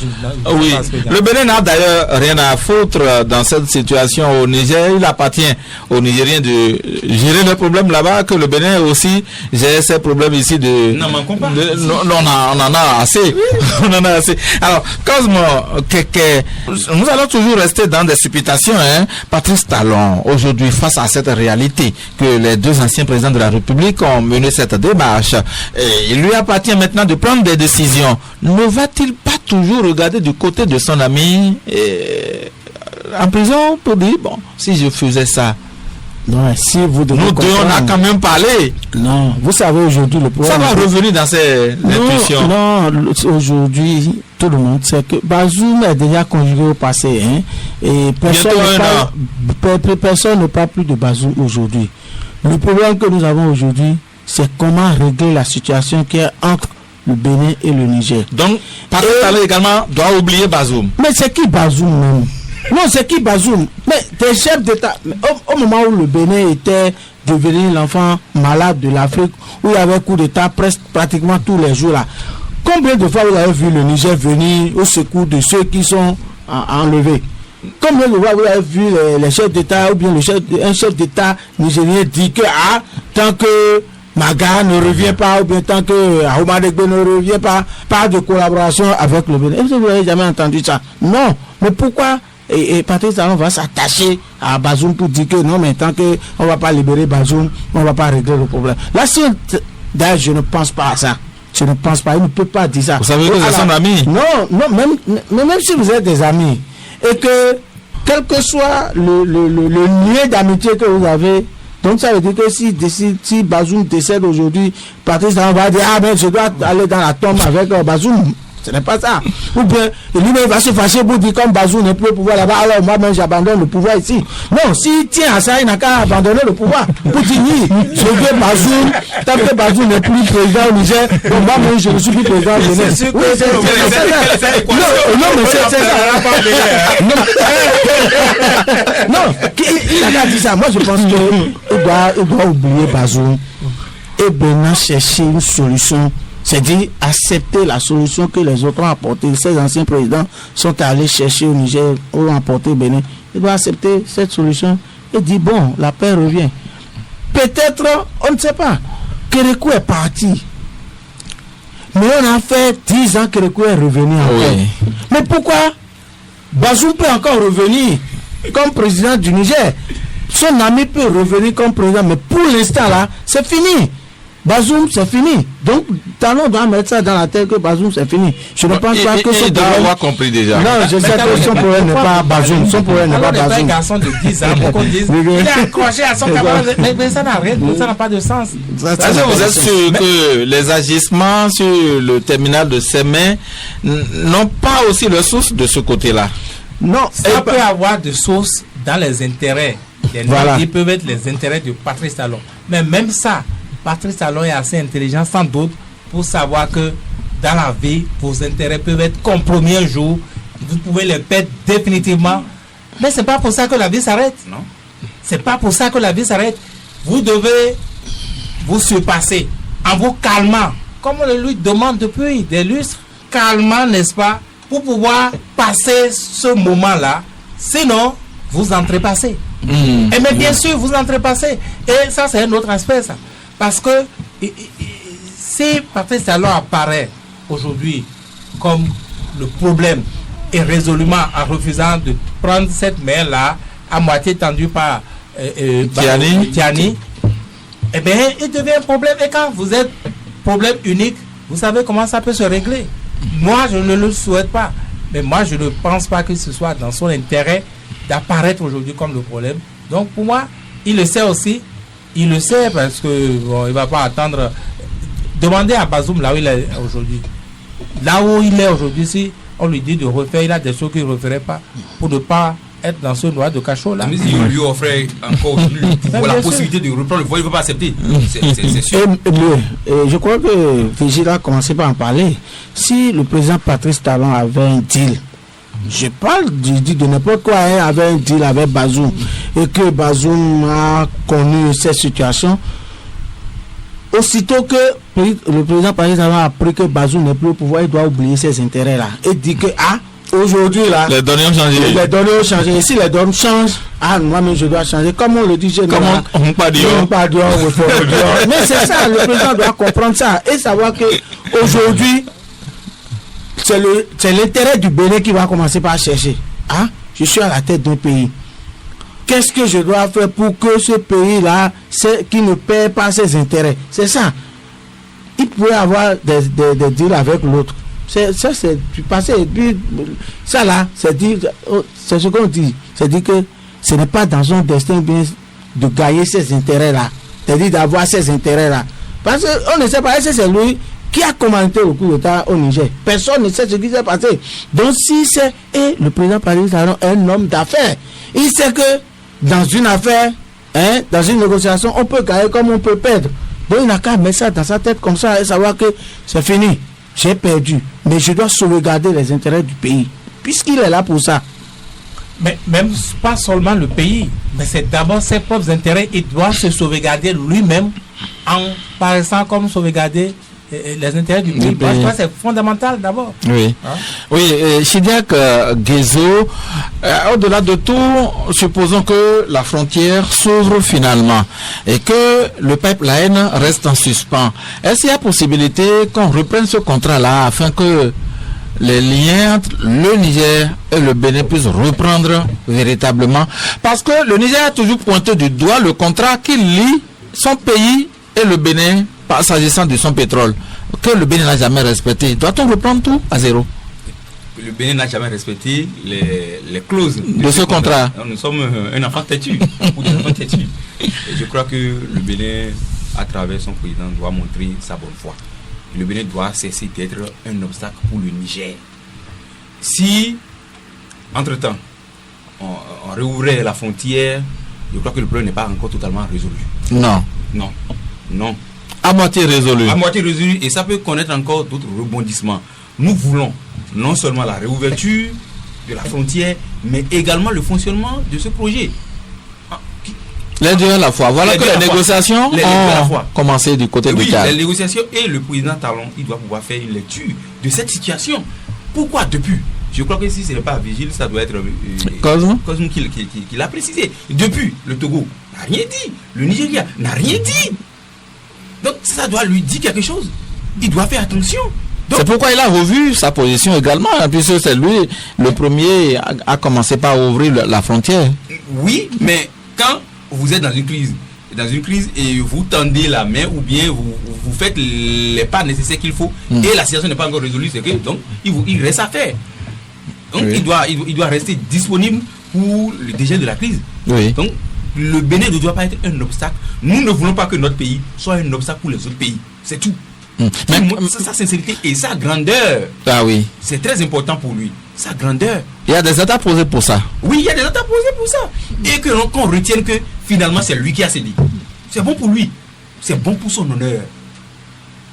oui. Le Bénin n'a d'ailleurs rien à foutre dans cette situation au Niger. Il appartient aux Nigériens de gérer les problèmes là-bas, que le Bénin aussi gère ses problèmes ici de. Non, manquons pas. On en a assez. Oui. On en a assez. Alors, Cosmo, nous allons toujours rester dans des supputations, hein. Patrice Talon, aujourd'hui, face à cette réalité que les deux anciens présidents de la République ont mené cette démarche, et il lui appartient maintenant de prendre des décisions. Ne va-t-il pas toujours regarder du côté de son ami en prison pour dire, bon, si je faisais ça? Non, si vous devez nous deux, on a quand même parlé. Non, vous savez aujourd'hui le problème. Ça va revenir dans ces intuitions. Non, aujourd'hui, tout le monde sait que Bazoum est déjà conjugué au passé. Hein, et personne ne parle plus de Bazoum aujourd'hui. Le problème que nous avons aujourd'hui, c'est comment régler la situation qui est entre le Bénin et le Niger. Donc, Patrice Talon également doit oublier Bazoum. Mais c'est qui Bazoum même? Non, c'est qui Bazoum? Mais des chefs d'État, au moment où le Bénin était devenu l'enfant malade de l'Afrique, où il y avait coup d'État pratiquement tous les jours là, combien de fois vous avez vu le Niger venir au secours de ceux qui sont enlevés? Combien de fois vous avez vu les chefs d'État ou bien un chef d'État nigérien dit que tant que Maga ne revient pas, ou bien tant que Ahoumadegbe ne revient pas de collaboration avec le Bénin? Est-ce que vous n'avez jamais entendu ça? Non. Mais pourquoi et Patrice Talon va s'attacher à Bazoum pour dire que non, mais tant qu'on ne va pas libérer Bazoum, on ne va pas régler le problème? Là, d'ailleurs, je ne pense pas à ça. Je ne pense pas. Il ne peut pas dire ça. Vous savez que c'est son ami? Non, même si vous êtes des amis, et que quel que soit le lien d'amitié que vous avez, donc ça veut dire que si Bazoum décède aujourd'hui, Patrice Talon va dire, ah ben je dois aller dans la tombe avec Bazoum. Ce n'est pas ça. Ou bien, lui-même va se fâcher pour dire comme Bazoum n'est plus au pouvoir là-bas, alors moi-même j'abandonne le pouvoir ici. Non, s'il tient à ça, il n'a qu'à abandonner le pouvoir. Pour dire, je veux Bazoum, tant que Bazoum n'est plus président au Niger, donc moi-même je ne suis plus président au Niger. C'est sûr que c'est ça. Non, mais c'est ça. Non, il n'a pas dit ça. Moi je pense qu'il doit oublier Bazoum et bien chercher une solution. C'est-à-dire accepter la solution que les autres ont apportée. Ces anciens présidents sont allés chercher au Niger, ont apporté au Bénin. Il doit accepter cette solution et dire bon, la paix revient. Peut-être, on ne sait pas. Kérékou est parti. Mais on a fait 10 ans que Kérékou est revenu encore. Oui. Mais pourquoi Bazoum peut encore revenir comme président du Niger? Son ami peut revenir comme président, mais pour l'instant là, c'est fini. Bazoum, c'est fini. Donc, Talon doit mettre ça dans la tête que Bazoum, c'est fini. Je ne pense pas que son problème... Il doit compris déjà. Non, je sais que son problème n'est pas Bazoum. Son problème n'est pas Bazoum. Un garçon de 10 ans, pour qu'on dise, il est accroché à son camarade. Mais ça n'a rien, ça n'a pas de sens. Est-ce que vous êtes sûr que les agissements sur le terminal de Sémé n'ont pas aussi le source de ce côté-là? Non, ça peut avoir de source dans les intérêts. Ils peuvent être les intérêts de Patrice Talon. Mais même ça, Patrice Talon est assez intelligent sans doute pour savoir que dans la vie, vos intérêts peuvent être compromis un jour. vous pouvez les perdre définitivement. Mais c'est pas pour ça que la vie s'arrête. Non. C'est pas pour ça que la vie s'arrête. Vous devez vous surpasser en vous calmant, comme on le lui demande depuis des lustres, calmement, n'est-ce pas, pour pouvoir passer ce moment-là. Sinon, vous entrepassez. Et mais bien sûr, vous entrepassez. Et ça, c'est un autre aspect, ça. Parce que si Patrice Talon apparaît aujourd'hui comme le problème et résolument en refusant de prendre cette main-là à moitié tendue par Tiani, eh bien, il devient un problème. Et quand vous êtes problème unique, vous savez comment ça peut se régler. Moi, je ne le souhaite pas. Mais moi, je ne pense pas que ce soit dans son intérêt d'apparaître aujourd'hui comme le problème. Donc, pour moi, il le sait aussi. Il le sait parce que bon, il ne va pas attendre. Demandez à Bazoum là où il est aujourd'hui. Là où il est aujourd'hui, si on lui dit de refaire, il a des choses qu'il ne referait pas pour ne pas être dans ce noir de cachot là. Mais si on lui offrait encore la possibilité de reprendre le voile, il ne veut pas accepter. C'est sûr. Et je crois que Vigile a commencé par en parler. Si le président Patrice Talon avait un deal, je parle de n'importe quoi, hein, avait un deal avec Bazoum, et que Bazoum a connu cette situation, aussitôt que le président Patrice Talon a appris que Bazoum n'est plus au pouvoir, il doit oublier ses intérêts là et dit que aujourd'hui là, les données ont changé. Les données ont changé. Et si les données changent, moi-même je dois changer. Comme on le dit, comment on pas dire. Mais c'est ça, le président doit comprendre ça et savoir que aujourd'hui, c'est l'intérêt du Bénin qui va commencer par chercher. Je suis à la tête d'un pays. Qu'est-ce que je dois faire pour que ce pays-là, qui ne perd pas ses intérêts? C'est ça. Il pourrait avoir des deals avec l'autre. C'est du passé. Et puis, ça là, c'est ce qu'on dit. C'est dit que ce n'est pas dans son destin bien de gagner ses intérêts-là. C'est-à-dire d'avoir ses intérêts-là. Parce qu'on ne sait pas, est-ce que c'est lui qui a commandé le coup d'État au Niger? Personne ne sait ce qui s'est passé. Donc, si c'est... Et le président Patrice Talon est un homme d'affaires. Il sait que dans une affaire, dans une négociation, on peut gagner comme on peut perdre. Donc, il n'a qu'à mettre ça dans sa tête comme ça et savoir que c'est fini. J'ai perdu, mais je dois sauvegarder les intérêts du pays, puisqu'il est là pour ça. Mais même pas seulement le pays, mais c'est d'abord ses propres intérêts. Il doit se sauvegarder lui-même en paraissant comme sauvegarder les intérêts du pays. Moi, je crois que c'est fondamental d'abord. Oui. Chidiack Guézo, au-delà de tout, supposons que la frontière s'ouvre finalement et que le pipeline reste en suspens. Est-ce qu'il y a possibilité qu'on reprenne ce contrat-là afin que les liens entre le Niger et le Bénin puissent reprendre véritablement? Parce que le Niger a toujours pointé du doigt le contrat qui lie son pays et le Bénin s'agissant de son pétrole, que le Bénin n'a jamais respecté. Doit-on reprendre tout à zéro? Le Bénin n'a jamais respecté les clauses de ce contrat. Nous sommes un enfant têtu, ou des enfants têtus. Et je crois que le Bénin, à travers son président, doit montrer sa bonne foi. Le Bénin doit cesser d'être un obstacle pour le Niger. Si, entre-temps, on réouvrait la frontière, je crois que le problème n'est pas encore totalement résolu. Non. À moitié résolu. Et ça peut connaître encore d'autres rebondissements. Nous voulons non seulement la réouverture de la frontière, mais également le fonctionnement de ce projet. Les deux à la fois. Voilà que les négociations ont commencé du côté du cadre. Les négociations et le président Talon, il doit pouvoir faire une lecture de cette situation. Pourquoi depuis? Je crois que si ce n'est pas Vigile, ça doit être Cosmo qui l'a précisé. Depuis, le Togo n'a rien dit. Le Nigeria n'a rien dit. Donc ça doit lui dire quelque chose. Il doit faire attention. C'est pourquoi il a revu sa position également, puisque c'est lui le premier à commencer par ouvrir la frontière. Oui, mais quand vous êtes dans une crise et vous tendez la main ou bien vous faites les pas nécessaires qu'il faut et la situation n'est pas encore résolue, c'est que donc il reste à faire. Donc il doit rester disponible pour le dégel de la crise. Oui. Donc le Bénin ne doit pas être un obstacle. Nous ne voulons pas que notre pays soit un obstacle pour les autres pays. C'est tout. Mais sa sincérité et sa grandeur. C'est très important pour lui. Sa grandeur. Il y a des états posés pour ça. Oui, il y a des états posés pour ça. Et qu'on retienne que finalement c'est lui qui a cédé. C'est bon pour lui. C'est bon pour son honneur.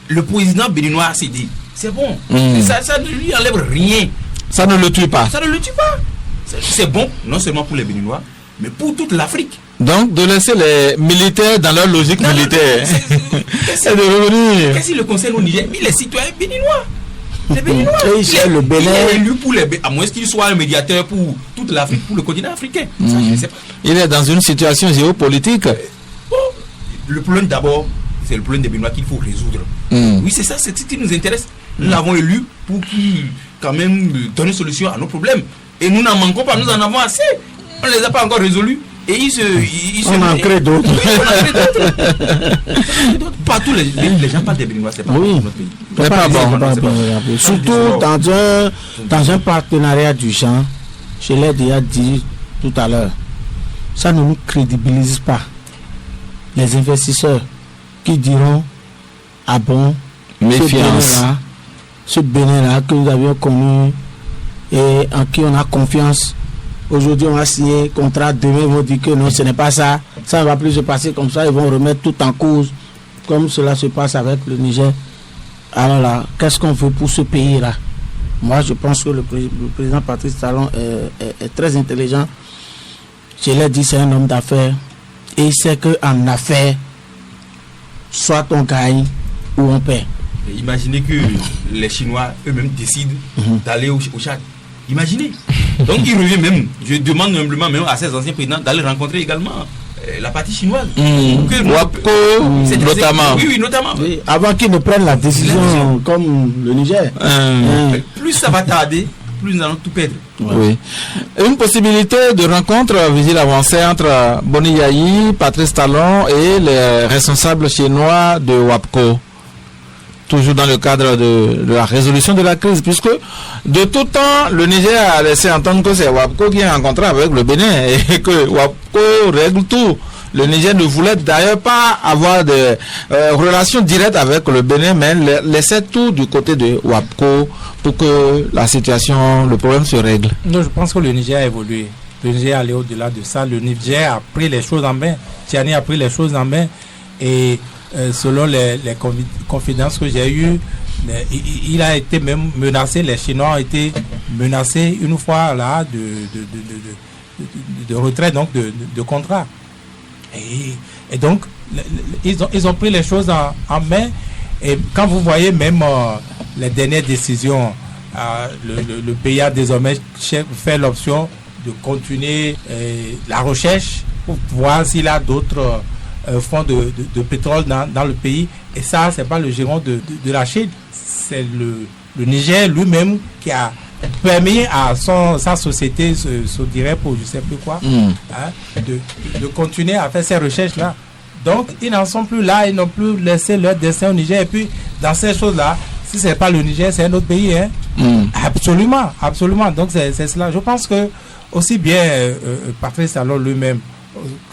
Le président béninois a cédé. C'est bon. Ça ne lui enlève rien. Ça ne le tue pas. Ça ne le tue pas. C'est bon, non seulement pour les Béninois, mais pour toute l'Afrique. Donc, de laisser les militaires dans leur logique militaire. C'est de revenir. Qu'est-ce qui le concerne au Niger? Mais les citoyens béninois. Les Béninois. Le Bénin. Il est élu pour les à moins qu'il soit un médiateur pour toute l'Afrique, pour le continent africain. Ça, je ne sais pas. Il est dans une situation géopolitique. Bon, le problème d'abord, c'est le problème des Béninois qu'il faut résoudre. Oui, c'est ça, c'est ce qui nous intéresse. Nous l'avons élu pour qu'il quand même donner solution à nos problèmes. Et nous n'en manquons pas, nous en avons assez. On ne les a pas encore résolus. Et on en crée d'autres. Oui, on en crée d'autres. Pas tous les gens parlent des Béninois, c'est pas bon pour notre pays. C'est pas bon. Surtout dans un partenariat du genre, je l'ai déjà dit tout à l'heure, ça ne nous crédibilise pas. Les investisseurs qui diront ah bon, méfiance. Ce Bénin-là que nous avions connu et en qui on a confiance. Aujourd'hui, on va signer contrat. Demain, ils vont dire que non, ce n'est pas ça. Ça ne va plus se passer comme ça. Ils vont remettre tout en cause, comme cela se passe avec le Niger. Alors là, qu'est-ce qu'on veut pour ce pays-là? Moi, je pense que le président Patrice Talon est très intelligent. Je l'ai dit, c'est un homme d'affaires. Et il sait qu'en affaires, soit on gagne ou on perd. Et imaginez que les Chinois eux-mêmes décident d'aller au Tchad. Imaginez. Donc il revient même, je demande humblement même à ces anciens présidents d'aller rencontrer également la partie chinoise. WAPCO, notamment. Oui, notamment. Oui, avant qu'ils ne prennent la décision comme le Niger. Plus ça va tarder, plus nous allons tout perdre. Oui. Une possibilité de rencontre, visite avancée entre Boni Yayi, Patrice Talon et les responsables chinois de WAPCO. Toujours dans le cadre de la résolution de la crise, puisque de tout temps, le Niger a laissé entendre que c'est WAPCO qui est en contrat avec le Bénin et que WAPCO règle tout. Le Niger ne voulait d'ailleurs pas avoir de relations directes avec le Bénin, mais laissait tout du côté de WAPCO pour que la situation, le problème se règle. Non, je pense que le Niger a évolué. Le Niger est allé au-delà de ça. Le Niger a pris les choses en main. Tiani a pris les choses en main et selon les confidences que j'ai eues, il a été même menacé, les Chinois ont été menacés une fois là de retrait donc de contrat. Et donc, ils ont pris les choses en main. Et quand vous voyez même les dernières décisions, le pays a désormais fait l'option de continuer la recherche pour voir s'il a d'autres fonds de pétrole dans le pays. Et ça, c'est pas le gérant de la Chine, c'est le Niger lui-même qui a permis à sa société, se dirait pour je sais plus quoi, de continuer à faire ces recherches-là. Donc, ils n'en sont plus là, ils n'ont plus laissé leur destin au Niger. Et puis, dans ces choses-là, si ce n'est pas le Niger, c'est un autre pays. Hein? Absolument, absolument. Donc, c'est cela. Je pense que aussi bien Patrice Talon lui-même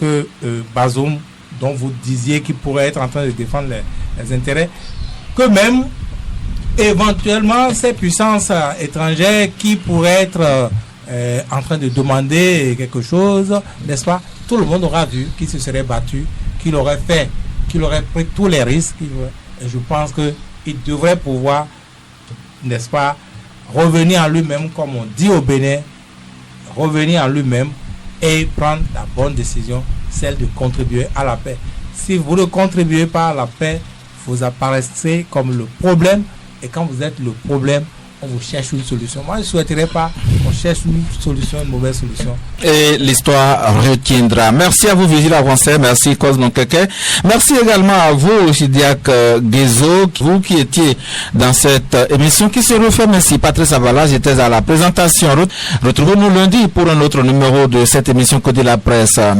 que Bazoum, dont vous disiez qu'il pourrait être en train de défendre les intérêts, que même éventuellement ces puissances étrangères qui pourraient être en train de demander quelque chose, n'est-ce pas? Tout le monde aura vu qu'il se serait battu, qu'il aurait pris tous les risques. Et je pense qu'il devrait pouvoir, n'est-ce pas, revenir en lui-même, comme on dit au Bénin, revenir en lui-même et prendre la bonne décision, celle de contribuer à la paix. Si vous ne contribuez pas à la paix, vous apparaissez comme le problème, et quand vous êtes le problème, on vous cherche une solution. Moi, je ne souhaiterais pas qu'on cherche une solution, une mauvaise solution. Et l'histoire retiendra. Merci à vous, Vigile Avancé. Merci, Cosmo Keke. Merci également à vous, Chidiak Gezo, vous qui étiez dans cette émission qui se refait. Merci, Patrice Avala. J'étais à la présentation. Retrouvez-nous lundi pour un autre numéro de cette émission Côté la Presse. Merci.